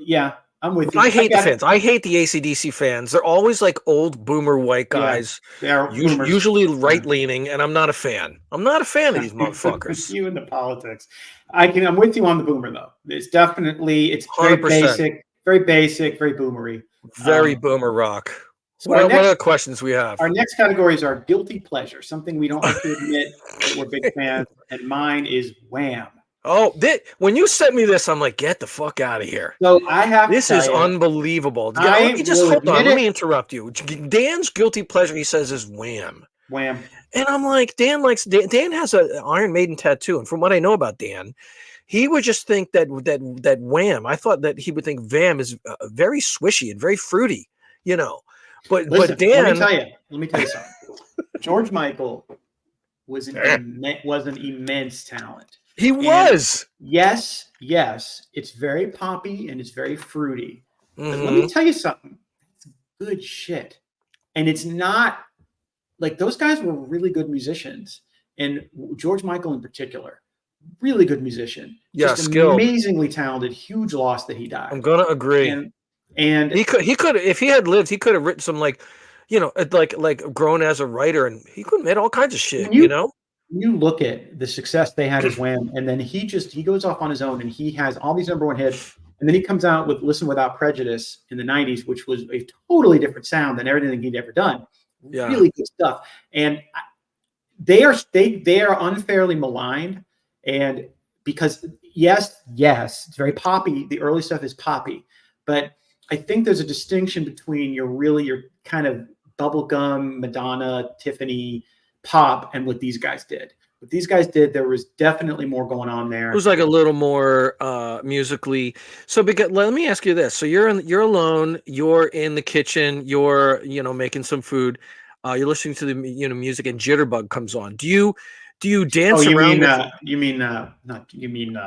yeah. I'm with you. I hate the fans. I hate the AC/DC fans. They're always like old boomer white guys. Yeah, usually right-leaning, and I'm not a fan. I'm not a fan of these motherfuckers. You and the politics. I'm with you on the boomer though. It's very 100%. Very basic, very boomery. Very boomer rock. So what are the questions we have? Our next categories are guilty pleasure, something we don't like to admit that we're big fans, and mine is Wham. Oh, when you sent me this, I'm like, get the fuck out of here. So I have this is unbelievable. Let me just hold on. Let me interrupt you. Dan's guilty pleasure, he says, is Wham. Wham. And I'm like, Dan has an Iron Maiden tattoo, and from what I know about Dan, he would just think that Wham. I thought that he would think Vam is very swishy and very fruity, But listen, but Dan, let me tell you something. George Michael was an immense talent. He was. Yes. It's very poppy and it's very fruity. Mm-hmm. But let me tell you something. It's good shit. And it's not like those guys were really good musicians. And George Michael in particular, really good musician. Yeah, just skilled. Amazingly talented. Huge loss that he died. I'm gonna agree. And he could if he had lived, he could have written some like grown as a writer, and he could have made all kinds of shit, You look at the success they had as Wham, and then he goes off on his own and he has all these number one hits, and then he comes out with Listen Without Prejudice in the 90s, which was a totally different sound than everything he'd ever done. Yeah. Really good stuff. And they are unfairly maligned, and because yes, it's very poppy. The early stuff is poppy, but I think there's a distinction between your kind of bubblegum, Madonna, Tiffany pop and what these guys did. What these guys did, there was definitely more going on there. It was like a little more musically. So let me ask you this. So you're alone, you're in the kitchen, you're making some food, you're listening to the music, and Jitterbug comes on. Do you dance around? You mean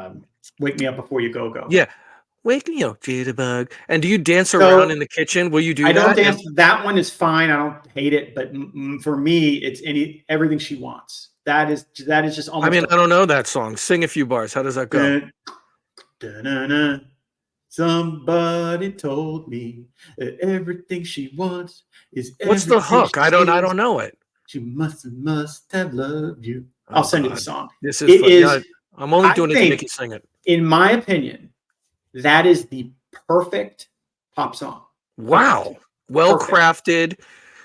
Wake Me Up Before You Go Go. Yeah. Wake me up, Jitterbug. And do you dance around in the kitchen? Will you do that? I don't dance. That one is fine. I don't hate it. But for me, it's everything she wants. That is just almost. I mean, I don't know that song. Sing a few bars. How does that go? Somebody told me that everything she wants is. What's the hook? I don't know it. She must have loved you. I'll send you the song. This is fun. Yeah, I'm only doing it to make you sing it. In my opinion, that is the perfect pop song. Wow. Well crafted.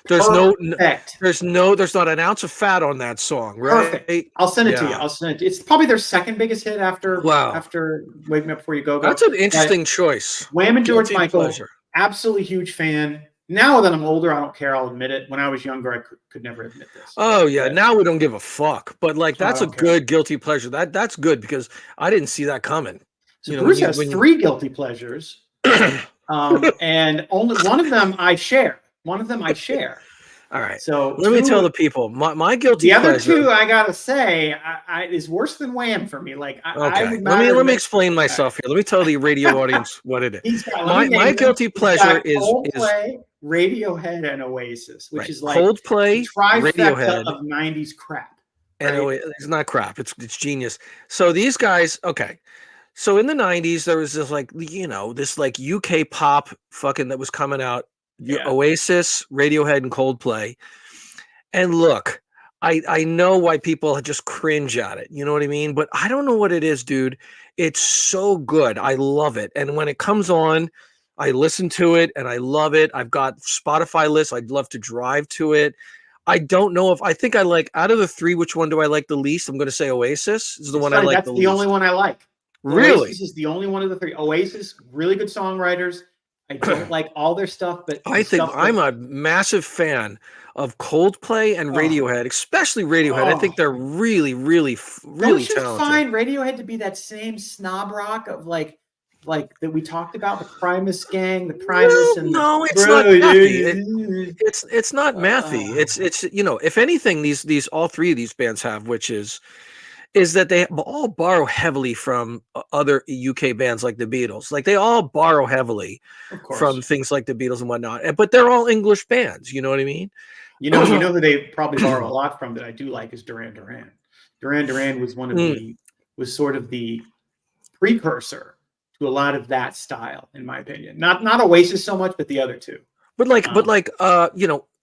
There's not an ounce of fat on that song, right? Perfect. I'll send it to you. It's probably their second biggest hit after Wake Me Up Before You Go. That's an interesting choice. Wham and George Michael, absolutely huge fan. Now that I'm older, I don't care. I'll admit it. When I was younger, I could never admit this. Oh yeah, now we don't give a fuck. But like, that's a good guilty pleasure. That's good because I didn't see that coming. So Bruce has 3 guilty pleasures, and only one of them I share. All right. So let me tell the people my guilty pleasure. The other 2, I gotta say, is worse than Wham for me. Like, okay. Let me explain myself here. Let me tell the radio audience what it is. My guilty pleasure is Coldplay, Radiohead, and Oasis, which is like Coldplay, Radiohead of '90s crap. Right? And it's not crap. It's genius. So these guys, okay. So in the '90s, there was this like UK pop fucking that was coming out. Oasis, Radiohead, and Coldplay. And look, I know why people just cringe at it. You know what I mean? But I don't know what it is, dude. It's so good. I love it. And when it comes on, I listen to it and I love it. I've got Spotify lists. I'd love to drive to it. I don't know if I think I like out of the 3, which one do I like the least? I'm going to say Oasis is the one I like the least. That's the only one I like. Really? Oasis is the only one of the 3. Oasis, really good songwriters. I don't like all their stuff, but I think I'm a massive fan of Coldplay and Radiohead, especially Radiohead. I think they're really, really, really talented. Don't you find Radiohead to be that same snob rock of like that we talked about, the Primus gang, the Primus and no, it's not mathy. It's not mathy. It's if anything, these all 3 of these bands have, which is that they all borrow heavily from other UK bands like the Beatles. Like they all borrow heavily from things like the Beatles and whatnot. But they're all English bands. You know what I mean? You know who they probably borrow a lot from that I do like is Duran Duran. Duran Duran was was sort of the precursor to a lot of that style, in my opinion. Not Oasis so much, but the other 2. But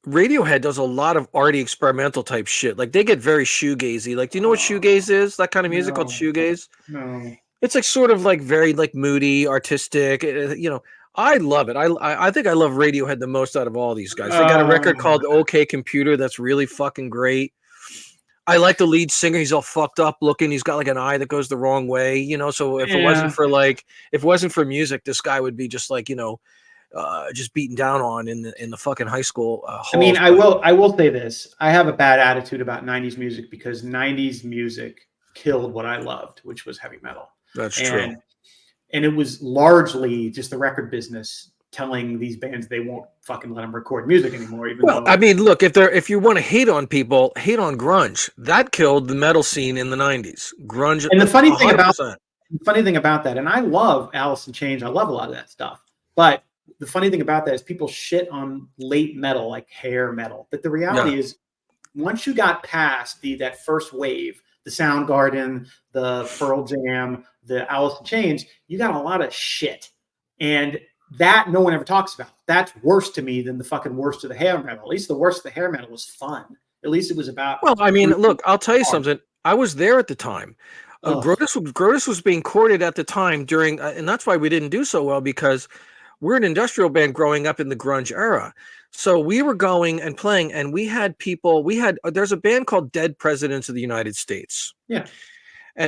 Radiohead does a lot of arty experimental type shit. Like they get very shoegazy. Like, do you know what shoegaze is? That kind of music called shoegaze? No. It's like sort of like very like moody, artistic. I love it. I think I love Radiohead the most out of all these guys. They got a record called OK Computer that's really fucking great. I like the lead singer. He's all fucked up looking. He's got like an eye that goes the wrong way, So if it wasn't for music, this guy would be just like, just beaten down on in the fucking high school halls. I mean, I will say this. I have a bad attitude about 90s music because 90s music killed what I loved, which was heavy metal. That's true. And it was largely just the record business telling these bands they won't fucking let them record music anymore. I mean, look, if you want to hate on people, hate on grunge. That killed the metal scene in the 90s. Grunge. And the funny thing about that, and I love Alice in Chains. I love a lot of that stuff. But the funny thing about that is people shit on late metal, like hair metal. But the reality is, once you got past that first wave, the Soundgarden, the Pearl Jam, the Alice in Chains, you got a lot of shit. And that no one ever talks about. That's worse to me than the fucking worst of the hair metal. At least the worst of the hair metal was fun. At least it was about. Well, I mean, look, I'll tell you something. I was there at the time. Grotus was being courted at the time during, and that's why we didn't do so well, because we're an industrial band growing up in the grunge era. So we were going and playing, and we had people. There's a band called Dead Presidents of the United States. Yeah.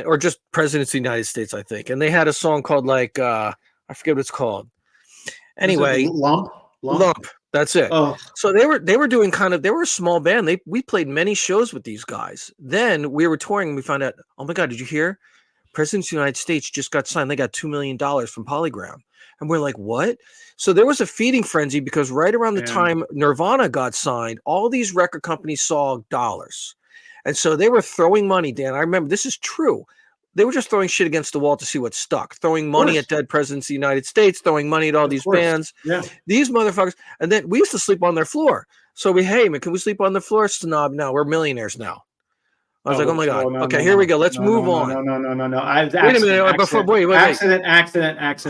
Or just Presidents of the United States, I think. And they had a song called I forget what it's called. Anyway, Lump. That's it. Oh. So they were doing they were a small band. We played many shows with these guys. Then we were touring and we found out, oh my God, did you hear? Presidents of the United States just got signed. They got $2 million from Polygram. And we're like, what? So there was a feeding frenzy because right around the time Nirvana got signed, all these record companies saw dollars. And so they were throwing money, Dan. I remember this is true. They were just throwing shit against the wall to see what stuck. Throwing money at Dead Presidents of the United States, throwing money at all these bands. Yeah. These motherfuckers. And then we used to sleep on their floor. So hey, man, can we sleep on the floor? Snob. No, we're millionaires now. I was like, oh my God. no, Okay, no, here we no, go. Let's no, move no, on. no, no, no, no, no. I was Wait a minute. Before, wait. accident.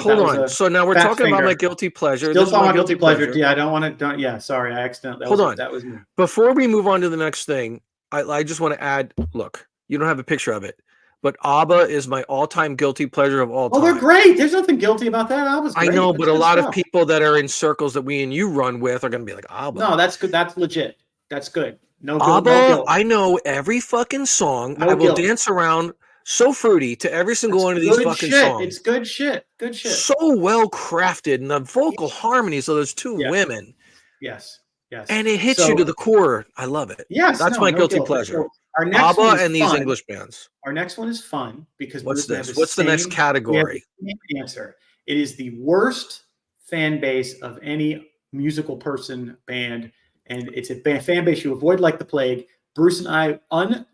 Hold on. So now we're talking about my guilty pleasure. Still This is talking my about guilty pleasure. Yeah, I don't want to. Don't. Yeah, sorry. I accidentally. Hold on. That was me. Before we move on to the next thing, I just want to add. Look, you don't have a picture of it, but ABBA is my all-time guilty pleasure of all time. Oh, they're great. There's nothing guilty about that. ABBA's great. I know, but a lot of people that are in circles that we and you run with are going to be like, ABBA. No, that's good. That's legit. That's good. No ABBA, no guilt. I know every fucking song. No I will guilt. dance around so fruity to every single one of these fucking songs. It's good shit. Good shit. So well crafted, and the vocal harmonies of those two women. Yes. And it hits you to the core. I love it. Yes, that's my guilty pleasure. So our next ABBA and these English bands. Our next one is fun because what's this? What's the next category? Answer. It is the worst fan base of any musical person band, and it's a fan base you avoid like the plague. Bruce and I,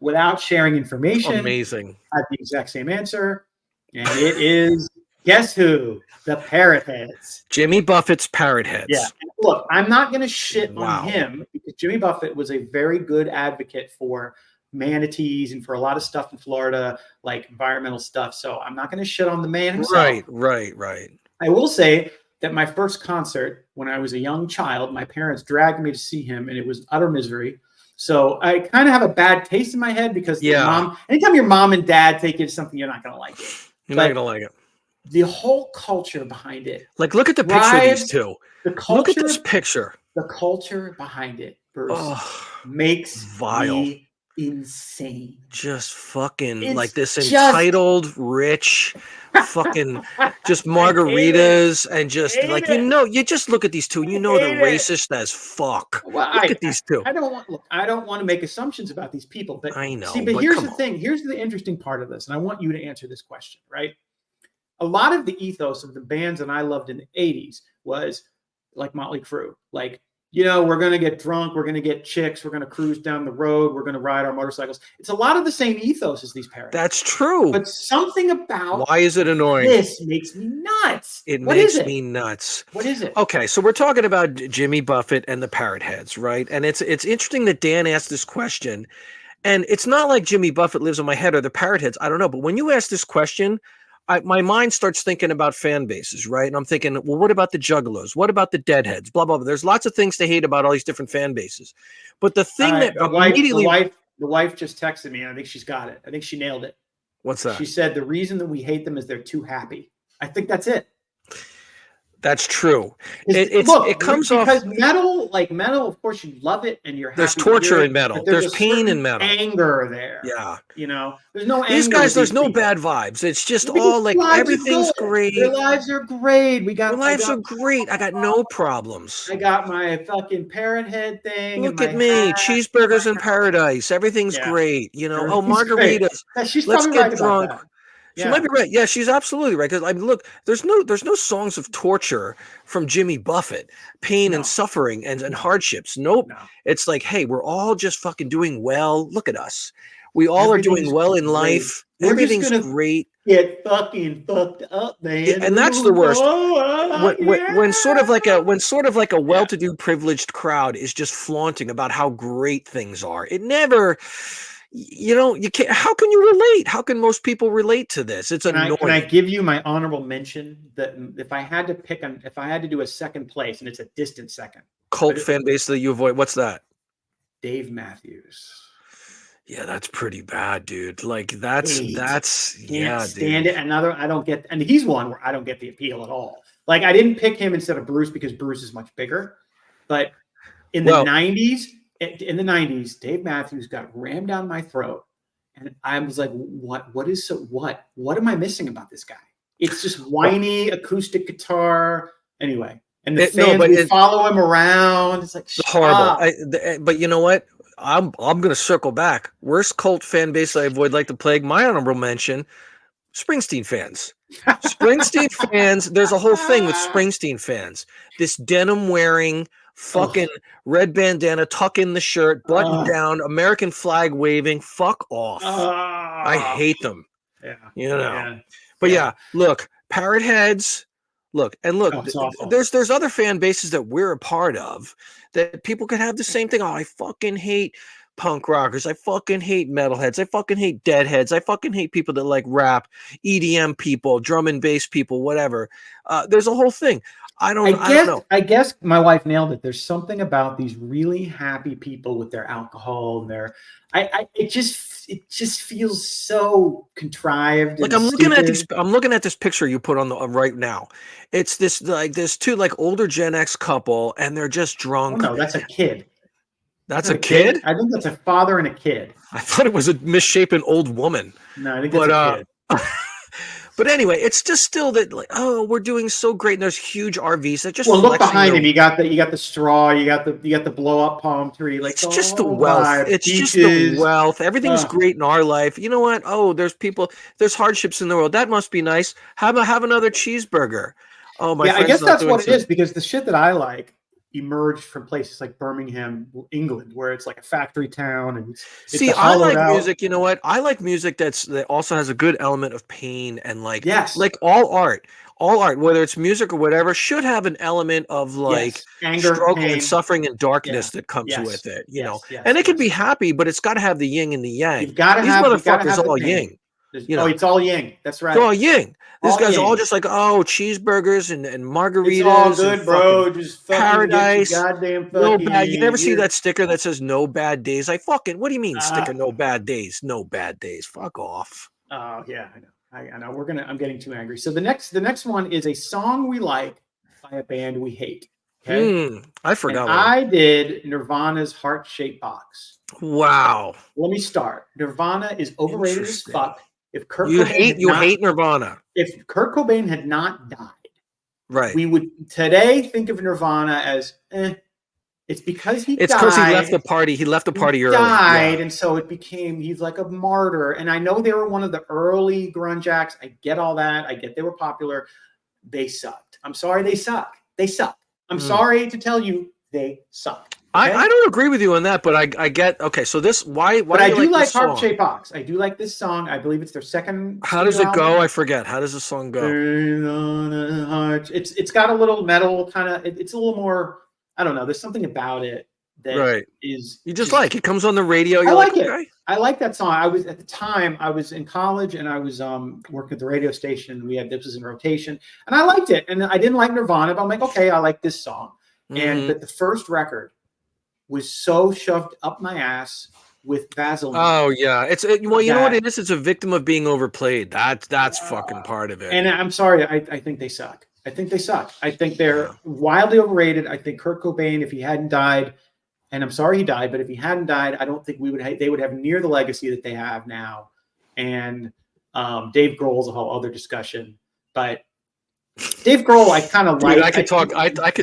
without sharing information, amazing, had the exact same answer, and it is guess who? The Parrot Heads. Jimmy Buffett's Parrot Heads. Yeah. Look, I'm not going to shit on him because Jimmy Buffett was a very good advocate for manatees and for a lot of stuff in Florida, like environmental stuff. So I'm not going to shit on the man himself. Right. I will say that my first concert when I was a young child, my parents dragged me to see him, and it was utter misery. So I kind of have a bad taste in my head because anytime your mom and dad take you to something, you're not going to like it. You're not going to like it. The whole culture behind it. Like, look at the picture of these two. Look at this picture. The culture behind it, Bruce, makes me insane. Just fucking like this entitled, rich, fucking just margaritas and just like, you just look at these two and they're racist as fuck. Well, look at these two. I don't want to make assumptions about these people, but I know. See, but here's the thing. Here's the interesting part of this, and I want you to answer this question, right? A lot of the ethos of the bands that I loved in the 80s was like Motley Crue. Like, we're going to get drunk. We're going to get chicks. We're going to cruise down the road. We're going to ride our motorcycles. It's a lot of the same ethos as these Parrots. That's true. But something about why is it annoying? This makes me nuts. It makes me nuts. What is it? Okay, so we're talking about Jimmy Buffett and the Parrot Heads, right? And it's interesting that Dan asked this question. And it's not like Jimmy Buffett lives in my head or the Parrot Heads. I don't know. But when you ask this question, my mind starts thinking about fan bases, right? And I'm thinking, well, what about the Juggalos? What about the Deadheads? Blah, blah, blah. There's lots of things to hate about all these different fan bases. But the thing that immediately... The wife just texted me, and I think she's got it. I think she nailed it. What's that? She said the reason that we hate them is they're too happy. I think that's it. That's true. It comes off because metal, of course, you love it and you're happy. There's torture in metal. There's pain in metal. Anger there. Yeah. There's no anger. These guys, there's no bad vibes. It's just all like everything's great. Their lives are great. Their lives are great. I got no problems. I got my fucking Parrot Head thing. Look at me. Cheeseburgers in paradise. Everything's great. Margaritas. Let's get drunk. She might be right. Yeah, she's absolutely right. Because look, there's no songs of torture from Jimmy Buffett, pain and suffering and hardships. Nope. No. It's like, hey, we're all just fucking doing well. Look at us. We all are doing well in life. Everything's great. Get fucking fucked up, man. Yeah, and that's the worst. When sort of like a well-to-do privileged crowd is just flaunting about how great things are. It never. You can't. How can you relate? How can most people relate to this? It's annoying. Can I give you my honorable mention that if I had to do a second place, and it's a distant second, cult fan base that you avoid? What's that? Dave Matthews. Yeah, that's pretty bad, dude. Like that's stand it. I don't get, and he's one where I don't get the appeal at all. Like I didn't pick him instead of Bruce because Bruce is much bigger, but in the 90s. In the 90s, Dave Matthews got rammed down my throat, and I was like, "What am I missing about this guy?" It's just whiny acoustic guitar. Anyway, and the fans follow him around. It's like horrible. But you know what? I'm gonna circle back. Worst cult fan base I avoid like the plague. My honorable mention: Springsteen fans. Springsteen fans. There's a whole thing with Springsteen fans. This denim wearing. Fucking red bandana, tuck in the shirt, button down, American flag waving. Fuck off. I hate them. Yeah. But look, Parrot Heads. Look, there's other fan bases that we're a part of that people could have the same thing. Oh, I fucking hate punk rockers. I fucking hate metalheads. I fucking hate deadheads. I fucking hate people that like rap, EDM people, drum and bass people, whatever. There's a whole thing. I don't know. I guess my wife nailed it. There's something about these really happy people with their alcohol and their, it just feels so contrived. Like I'm looking at this picture you put on the right now. It's this two like older Gen X couple, and they're just drunk. Oh no, that's a kid. That's a kid? I think that's a father and a kid. I thought it was a misshapen old woman. No, I think that's a kid. But anyway, it's just still that like, oh, we're doing so great, and there's huge RVs that just look behind him. You got the straw. You got the blow up palm tree. Like it's just the wealth. It's just the wealth. Everything's great in our life. You know what? Oh, there's hardships in the world. That must be nice. Have another cheeseburger. Oh my. Yeah, I guess that's what it is, because the shit that I like emerged from places like Birmingham, England, where it's like a factory town. And see, I like music. You know what? I like music that also has a good element of pain and like, like all art, whether it's music or whatever, should have an element of like anger, struggle, pain, and suffering and darkness that comes with it. You know, and it can be happy, but it's got to have the yin and the yang. You've got to These motherfuckers all yin. You know, it's all yin. That's right. It's all yin. These guys are all just like, oh, cheeseburgers and margaritas. It's all good, bro. Just paradise. Goddamn fucking no bad. You never see that sticker that says "No bad days"? I fucking. What do you mean sticker? No bad days. No bad days. Fuck off. Oh yeah, I know. I know. I'm getting too angry. So the next one is a song we like by a band we hate. Okay. I forgot. I did Nirvana's Heart-Shaped Box. Wow. Let me start. Nirvana is overrated as fuck. If Kurt you hate Nirvana. If Kurt Cobain had not died, right, we would today think of Nirvana as it's because he died. It's because he left the party. He left the party early. Died, and so it became he's like a martyr. And I know they were one of the early grunge acts. I get all that. I get they were popular. They sucked. I'm sorry, they suck. They suck. I'm sorry to tell you, they suck. Okay? I don't agree with you on that, but I get okay. So this why? But I do like Heart-Shaped Box. I do like this song. I believe it's their second. How does it go? I forget. How does the song go? It's got a little metal kind of. It's a little more. I don't know. There's something about it that is you just like it comes on the radio. I like it. Okay. I like that song. I was at the time I was in college and I was working at the radio station. This was in rotation, and I liked it. And I didn't like Nirvana, but I'm like, okay, I like this song. But the first record was so shoved up my ass with Vaseline. Oh yeah, well, you know what it is? It's a victim of being overplayed. That's fucking part of it. And I'm sorry, I think they suck. I think they suck. I think they're wildly overrated. I think Kurt Cobain, if he hadn't died, and I'm sorry he died, but if he hadn't died, I don't think they would have near the legacy that they have now. And Dave Grohl's a whole other discussion, but. Dave Grohl, I kind of like. I could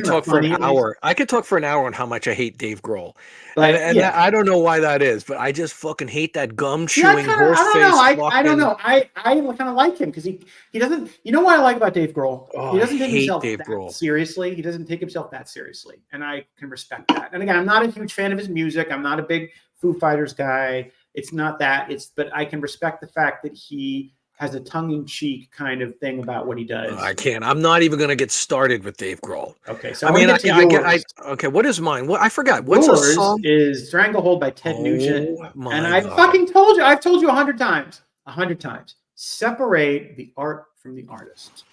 talk for an hour. I could talk for an hour on how much I hate Dave Grohl, and I don't know why that is, but I just fucking hate that gum chewing horse face. I don't know. I kind of like him because he doesn't. You know what I like about Dave Grohl? He doesn't take himself that seriously. He doesn't take himself that seriously, and I can respect that. And again, I'm not a huge fan of his music. I'm not a big Foo Fighters guy. It's not that. But I can respect the fact that he has a tongue-in-cheek kind of thing about what he does. I can't. I'm not even going to get started with Dave Grohl. Okay, so okay. What is mine? What I forgot. What's yours the song? Is "Stranglehold" by Ted Nugent. And I fucking told you. I've told you 100 times. 100 times. Separate the art from the artist.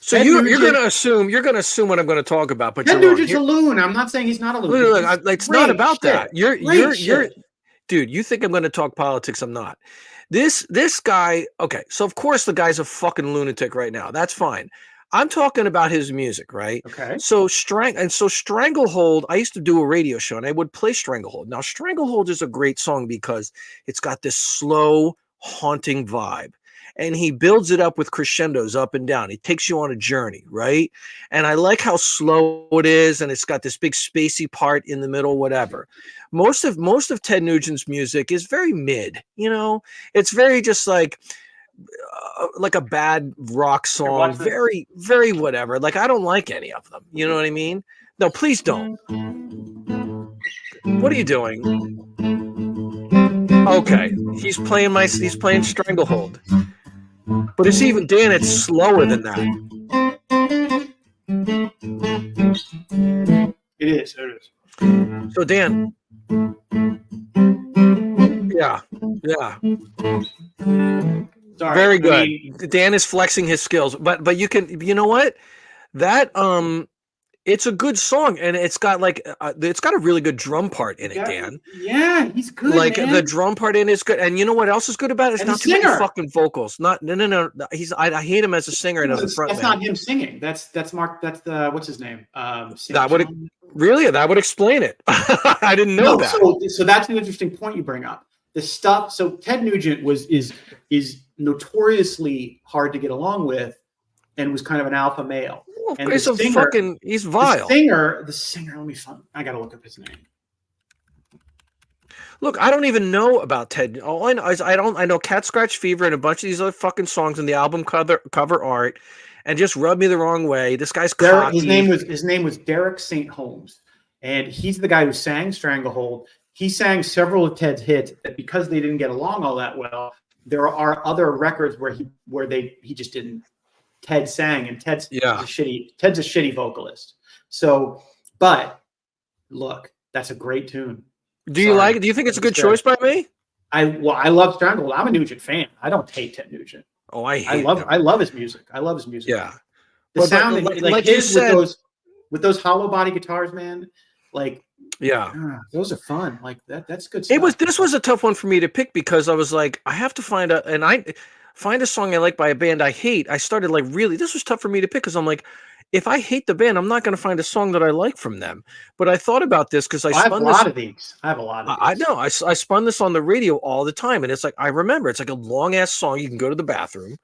So you're going to assume what I'm going to talk about, but Ted Nugent's a loon. I'm not saying he's not a loon. Look, it's not about that. You're dude. You think I'm going to talk politics? I'm not. This guy, okay, so of course the guy's a fucking lunatic right now. That's fine. I'm talking about his music, right? Okay. So Stranglehold, I used to do a radio show and I would play Stranglehold. Now Stranglehold is a great song because it's got this slow, haunting vibe. And he builds it up with crescendos up and down. He takes you on a journey, right? And I like how slow it is, and it's got this big spacey part in the middle, whatever. Most of Ted Nugent's music is very mid, you know? It's very just like a bad rock song, very, very whatever. Like, I don't like any of them. You know what I mean? No, please don't. What are you doing? Okay, he's playing Stranglehold. But it's even, Dan, it's slower than that. It is. So, Dan, Yeah. Yeah. Sorry. Very good. I mean, Dan is flexing his skills, but you know what? That it's a good song, and it's got a really good drum part in it, Dan. Yeah, he's good, like man. the drum part in is good, and you know what else is good about it? It's And not the too many singer. fucking vocals. No. I hate him as a singer and as a frontman. That's not him singing. That's Mark. That's the what's his name? That would explain it. I didn't know that. So that's an interesting point you bring up. The stuff. So Ted Nugent is notoriously hard to get along with, and was kind of an alpha male. Well, and he's he's vile. The singer. Let me find. I gotta look up his name. Look, I don't even know about Ted. All I know is I know Cat Scratch Fever and a bunch of these other fucking songs in the album cover art, and just rubbed me the wrong way. This guy's cocky. His name was Derek St. Holmes, and he's the guy who sang Stranglehold. He sang several of Ted's hits, that because they didn't get along all that well, there are other records where he just didn't. Ted sang, and Ted's a shitty vocalist. So, but look, that's a great tune. Do you like it? Do you think it's a good choice by me? I love Stranglehold. I'm a Nugent fan. I don't hate Ted Nugent. Oh, I love his music. I love his music. Yeah. The sound like his you said, with those hollow body guitars, man. Like, those are fun. Like that's good stuff. This was a tough one for me to pick, because I was like, I have to find a song I like by a band I hate. I started this was tough for me to pick, because I'm like, if I hate the band, I'm not going to find a song that I like from them. But I thought about this because I have a lot of these. I know. I spun this on the radio all the time, and it's like, I remember it's like a long ass song. You can go to the bathroom,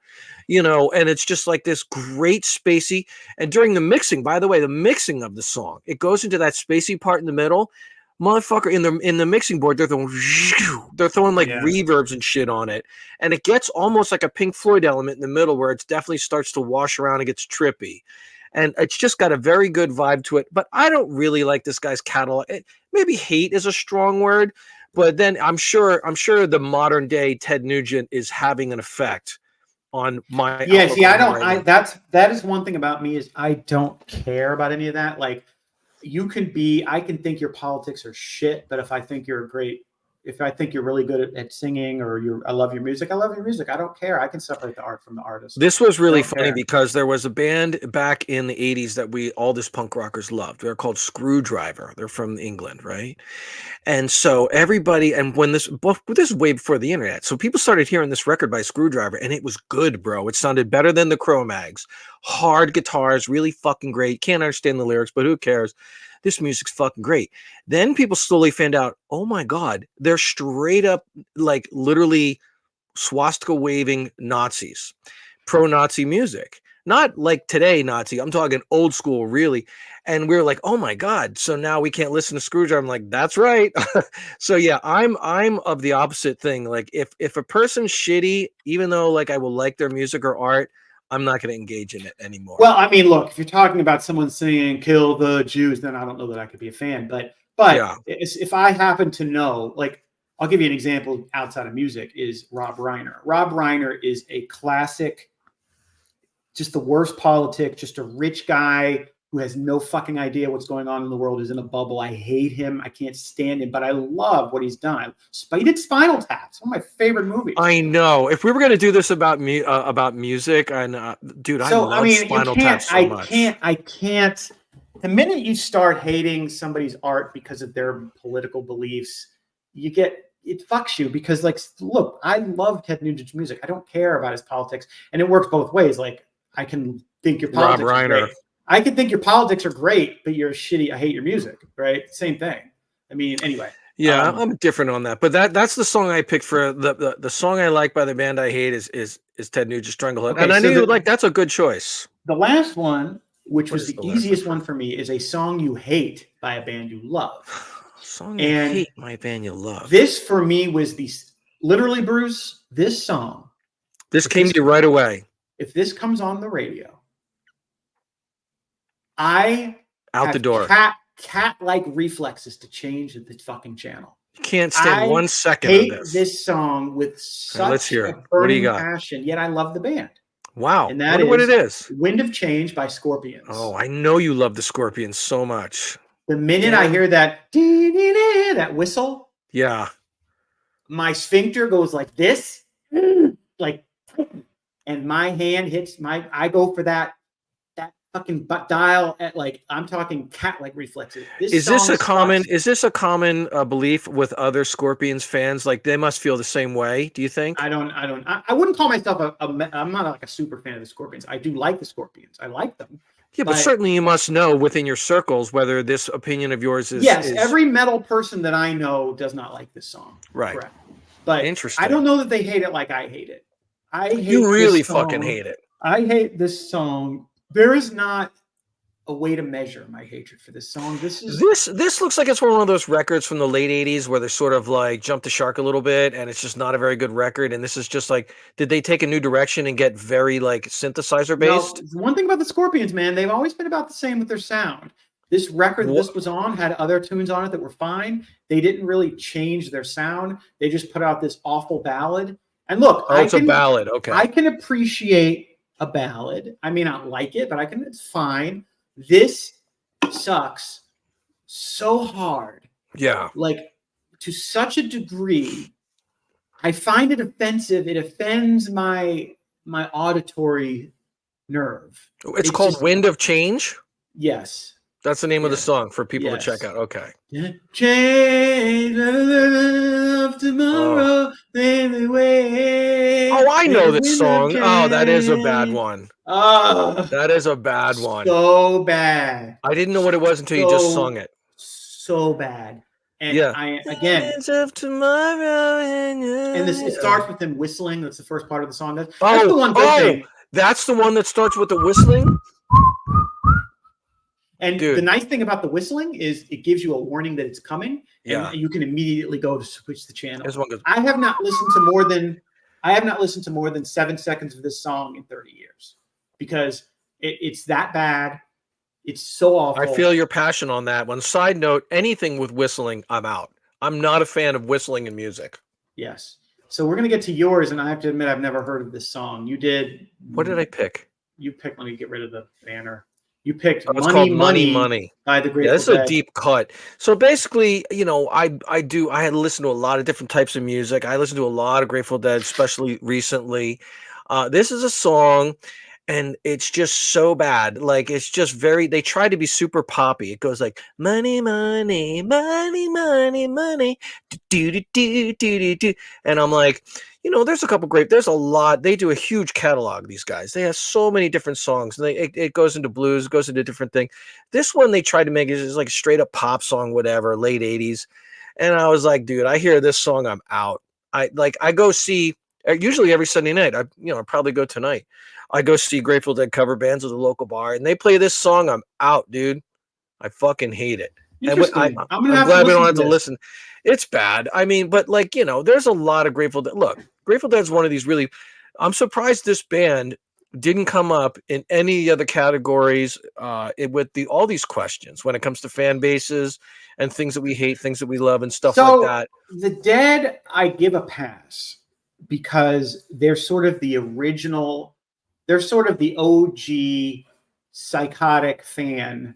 and it's just like this great spacey. And during the mixing, by the way, the mixing of the song, it goes into that spacey part in the middle. Motherfucker, in the mixing board, they're throwing reverbs and shit on it, and it gets almost like a Pink Floyd element in the middle, where it definitely starts to wash around and gets trippy. And it's just got a very good vibe to it. But I don't really like this guy's catalog. Maybe hate is a strong word, but then I'm sure the modern day Ted Nugent is having an effect on my. Yeah, see, that is one thing about me, is I don't care about any of that. Like, I can think your politics are shit, but if I think you're really good at singing, or I love your music, I love your music. I don't care. I can separate the art from the artist. This was really funny because there was a band back in the 80s that all this punk rockers loved. They're called Screwdriver. They're from England, right? And so everybody, and this is way before the internet, so people started hearing this record by Screwdriver, and it was good, bro. It sounded better than the Cro-Mags. Hard guitars, really fucking great. Can't understand the lyrics, but who cares? This music's fucking great. Then people slowly found out, oh my God, they're straight up, like, literally swastika waving Nazis, pro-Nazi music. Not like today Nazi, I'm talking old school, really. And we were like, oh my God, so now we can't listen to Screwdriver. I'm like, that's right. So yeah, I'm of the opposite thing. Like, if a person's shitty, even though like I will like their music or art, I'm not going to engage in it anymore. Well, I mean, look, if you're talking about someone singing "Kill the Jews," then I don't know that I could be a fan. But if I happen to know, like, I'll give you an example outside of music, is Rob Reiner. Rob Reiner is a classic, just the worst politic, just a rich guy who has no fucking idea what's going on in the world, is in a bubble. I hate him. I can't stand him, but I love what he's done. He did Spinal Tap. It's one of my favorite movies. I know. If we were going to do this about music, and dude, I love Spinal Tap so much. I can't. The minute you start hating somebody's art because of their political beliefs, it fucks you, because, like, look, I love Ted Nugent's music. I don't care about his politics, and it works both ways. Like, I can think your politics Rob Reiner. are great. I can think your politics are great, but you're shitty. I hate your music, right? Same thing. I mean, anyway. Yeah, I'm different on that, but that's the song I picked for the song I like by the band I hate is Ted Nugent's Stranglehold, and I knew you would like. That's a good choice. The last one, which was the easiest one for me, is a song you hate by a band you love. Song you hate by a band you love. This for me was literally, Bruce. This song. This came to you right away. If this comes on the radio, I out the door. Cat-like reflexes to change the fucking channel. You can't stand 1 second of this. This song with such let's hear it. a What do you burning got? passion, yet I love the band. Wow. And that is what it is. Wind of Change by Scorpions. Oh, I know you love the Scorpions so much. The minute I hear that whistle, yeah, my sphincter goes like this, like, and my hand hits I go for that fucking butt dial at like, I'm talking cat-like reflexes. Is this a common belief with other Scorpions fans? Like they must feel the same way. Do you think? I wouldn't call myself I'm not like a super fan of the Scorpions. I do like the Scorpions. I like them. Yeah, but certainly you must know within your circles whether this opinion of yours is. Yes, every metal person that I know does not like this song. Right. Correct. But interesting. I don't know that they hate it like I hate it. You really fucking hate it. I hate this song. There is not a way to measure my hatred for this song. This looks like it's one of those records from the late 80s where they sort of like jumped the shark a little bit and it's just not a very good record. And this is just like, did they take a new direction and get very like synthesizer based? No, one thing about the Scorpions, man, they've always been about the same with their sound. This record this was on had other tunes on it that were fine. They didn't really change their sound. They just put out this awful ballad. And look, it's a ballad. Okay. I can appreciate a ballad. I may not like it, but it's fine. This sucks so hard. Yeah. Like to such a degree, I find it offensive. It offends my auditory nerve. It's called just, Wind of Change? Yes. That's the name of the song for people to check out. Okay. Change of tomorrow. Oh, I know this song. Oh, that is a bad one. That is a bad one. So bad. I didn't know what it was until you just sung it. So bad. And Change of tomorrow. And it starts with them whistling. That's the first part of the song. That's the one good thing. That's the one that starts with the whistling? And the nice thing about the whistling is it gives you a warning that it's coming, and you can immediately go to switch the channel. I have not listened to more than 7 seconds of this song in 30 years because it's that bad. It's so awful. I feel your passion on that one. Side note, anything with whistling, I'm out. I'm not a fan of whistling in music. Yes. So we're going to get to yours, and I have to admit I've never heard of this song. You did. What did I pick? You picked, let me get rid of the banner. You picked Money by the Grateful Dead. This is a deep cut. So basically, I had listened to a lot of different types of music. I listened to a lot of Grateful Dead, especially recently. This is a song, and it's just so bad. Like, it's just they try to be super poppy. It goes like, money, money, money, money, money, do, do, do, do, do, do. And I'm like, there's a lot. They do a huge catalog, these guys. They have so many different songs. And it goes into blues, it goes into different things. This one they tried to make it like a straight up pop song, whatever, late 80s. And I was like, dude, I hear this song, I'm out. I go see, usually every Sunday night, I probably go tonight. I go see Grateful Dead cover bands at the local bar, and they play this song, I'm out, dude. I fucking hate it. And I'm glad we don't have to listen. It's bad. I mean, but there's a lot of Grateful Dead. Look, Grateful Dead's one of these really. I'm surprised this band didn't come up in any other categories with all these questions when it comes to fan bases and things that we hate, things that we love, and stuff like that. The Dead, I give a pass because they're sort of the original. They're sort of the OG psychotic fan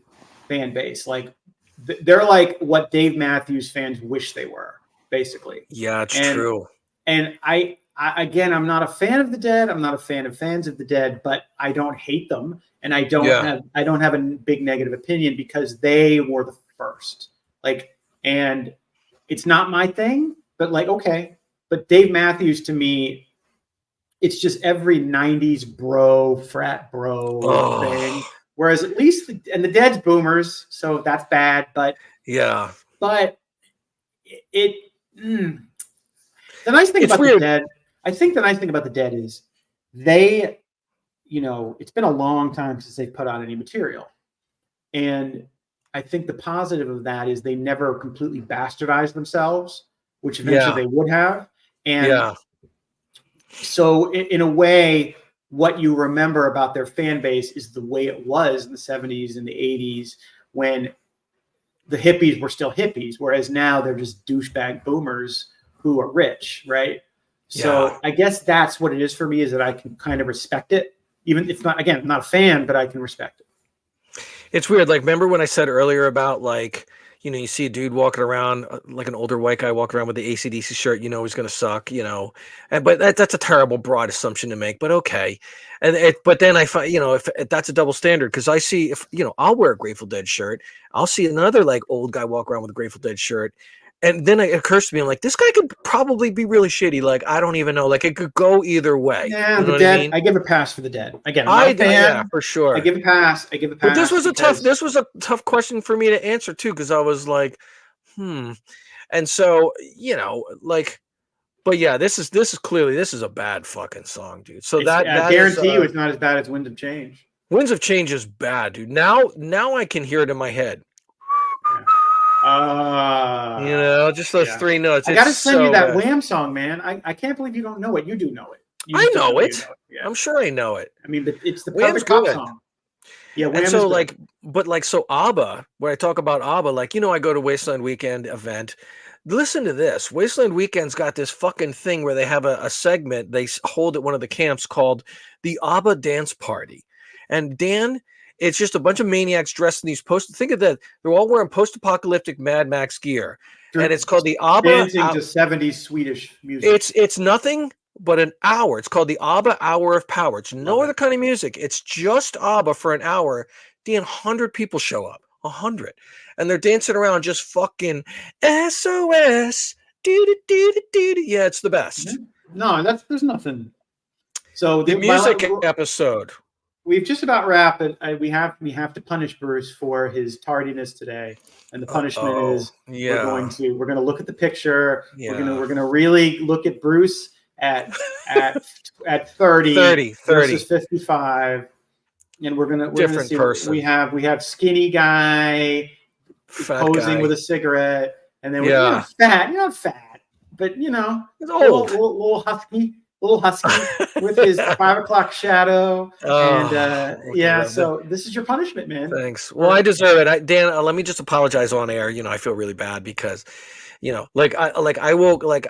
base. Like they're like what Dave Matthews fans wish they were, basically. Yeah, it's true. And I I'm not a fan of the Dead. I'm not a fan of fans of the Dead, but I don't hate them, and I don't have a big negative opinion because they were the first. And it's not my thing, but okay. But Dave Matthews to me, it's just every 90s frat bro thing. Whereas at least the Dead's boomers, so that's bad. But the nice thing about the Dead, I think the nice thing about the Dead is they, it's been a long time since they've put out any material. And I think the positive of that is they never completely bastardized themselves, which eventually they would have. And so in a way, what you remember about their fan base is the way it was in the 70s and the 80s when the hippies were still hippies, whereas now they're just douchebag boomers who are rich, right? So I guess that's what it is for me, is that I can kind of respect it. Even if not, again, I'm not a fan, but I can respect it. It's weird. Like, remember when I said earlier about you see a dude walking around, like an older white guy walking around with the AC/DC shirt, he's going to suck, but that's a terrible broad assumption to make, but okay. But then I find, if that's a double standard, because I see, if, I'll wear a Grateful Dead shirt. I'll see another like old guy walk around with a Grateful Dead shirt. And then it occurs to me, I'm like, this guy could probably be really shitty. Like, I don't even know. Like, it could go either way. Yeah, you know the Dead. I mean? I give a pass for the Dead. Again, I'm not a fan. Yeah, for sure. I give a pass. But this was a tough question for me to answer too, because I was like, and so but yeah, this is clearly a bad fucking song, dude. So that guarantee you it's not as bad as Winds of Change. Winds of Change is bad, dude. Now I can hear it in my head. Just those three notes. I gotta send you that Wham song, man. I can't believe you don't know it. You do know it. I know it. Yeah. I'm sure I know it. I mean, but it's the perfect pop song. Yeah, Wham and so so ABBA, when I talk about ABBA, like, I go to Wasteland Weekend event. Listen to this. Wasteland Weekend's got this fucking thing where they have a segment they hold at one of the camps called the ABBA Dance Party. And Dan, it's just a bunch of maniacs dressed in these think of that. They're all wearing post-apocalyptic Mad Max gear. And it's called the ABBA. Dancing to 70s Swedish music. It's nothing but an hour. It's called the ABBA Hour of Power. It's no other kind of music. It's just ABBA for an hour. 100 people show up. 100. And they're dancing around just fucking SOS. Yeah, it's the best. No, there's nothing. So the music episode. We've just about wrapped it. We have to punish Bruce for his tardiness today, and the punishment is we're going to look at the picture. Yeah. We're gonna really look at Bruce at 30 versus 55, and we're gonna see person. We have skinny guy posing with a cigarette, and then we're fat. You're not fat, but he's old, little husky. Little husky with his 5 o'clock shadow. So this is your punishment, man. Thanks. Well, I deserve it. Dan, let me just apologize on air. I feel really bad because, I woke, like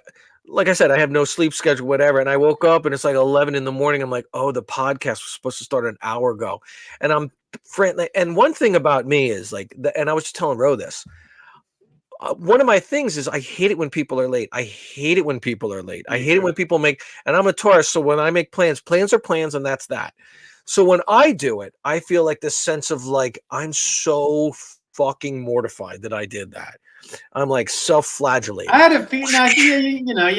I said, I have no sleep schedule, whatever. And I woke up and it's like 11 in the morning. I'm like, oh, the podcast was supposed to start an hour ago. And I'm friendly. And one thing about me is and I was just telling Ro this. One of my things is I hate it when people are late. I hate it when people are late. I hate it when people and I'm a Taurus. So when I make plans are plans, and that's that. So when I do it, I feel like this sense of I'm so fucking mortified that I did that. I'm self-flagellating. I had you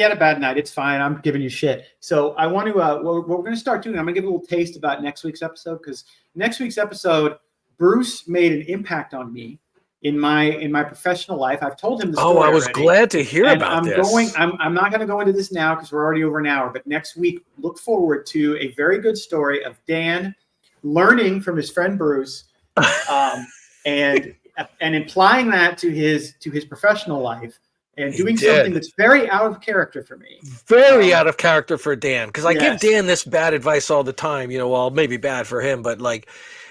had a bad night. It's fine. I'm giving you shit. So I want to, what we're going to start doing, I'm going to give a little taste about next week's episode, because next week's episode, Bruce made an impact on me. In my professional life, I've told him the story. Oh, I was glad to hear about this. I'm not going to go into this now because we're already over an hour. But next week, look forward to a very good story of Dan learning from his friend Bruce, and applying that to his professional life, and doing something that's very out of character for me. Very out of character for Dan, because I give Dan this bad advice all the time. Well, maybe bad for him, but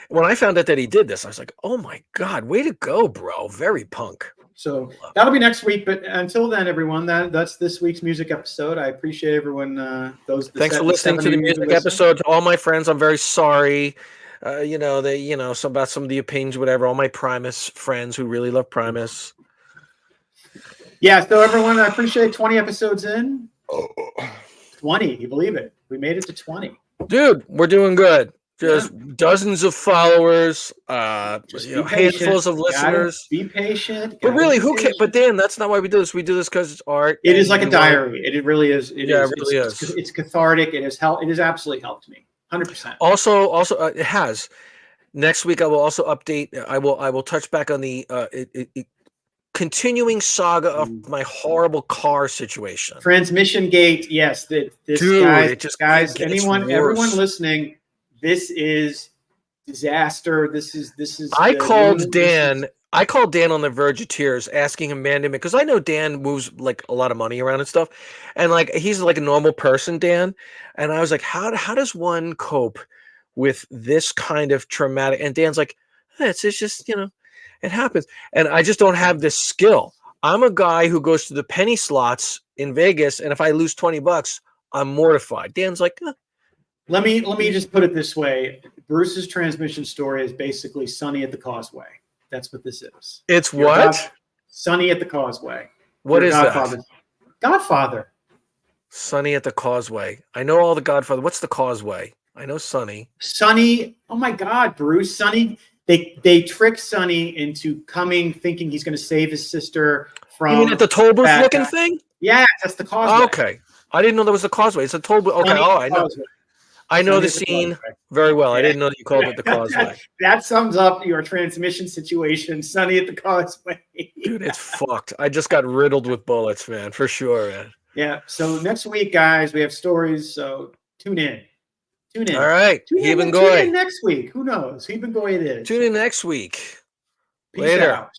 when I found out that he did this, I was like, oh my God, way to go, bro. Very punk. So that'll be next week. But until then, everyone, that's this week's music episode. I appreciate everyone. Thanks for listening to the music episode. To all my friends, I'm very sorry. About some of the opinions, whatever. All my Primus friends who really love Primus. Yeah. So everyone, I appreciate 20 episodes in. 20. You believe it? We made it to 20. Dude, we're doing good. Just dozens of followers, handfuls of listeners. Be patient. But really, who cares? But Dan, that's not why we do this. We do this because it's art. It is like a diary. It really is. It really is. It's cathartic. It has helped. It has absolutely helped me. 100%. Also, it has. Next week, I will also update. I will touch back on the continuing saga of my horrible car situation. Transmission gate. Yes, guys. Everyone listening. This is disaster. This is. I called Dan on the verge of tears, asking him man to man, because I know Dan moves a lot of money around and stuff, and he's a normal person, Dan. And I was like, how does one cope with this kind of traumatic? And Dan's like, it's just it happens, and I just don't have this skill. I'm a guy who goes to the penny slots in Vegas, and if I lose $20, I'm mortified. Dan's like. Let me just put it this way. Bruce's transmission story is basically Sunny at the Causeway. That's what this is. It's what? Sunny at the Causeway. What is Godfather. that? Godfather. Sunny at the Causeway. I know all the Godfather. What's the Causeway? I know Sunny. Sunny. Oh my God, Bruce. Sunny. They trick Sunny into coming, thinking he's going to save his sister from. You mean at the toll booth looking thing? Yeah, that's the Causeway. Oh, okay, I didn't know there was a Causeway. It's a toll booth. Okay, I know. I know the scene very well. Yeah. I didn't know you called it the Causeway. That sums up your transmission situation. Sunny at the Causeway. Dude, it's fucked. I just got riddled with bullets, man, for sure, man. Yeah. So next week, guys, we have stories. So tune in. Tune in. All right. Tune in next week. Who knows? Heeb and Goy it is. Tune in next week. Peace out.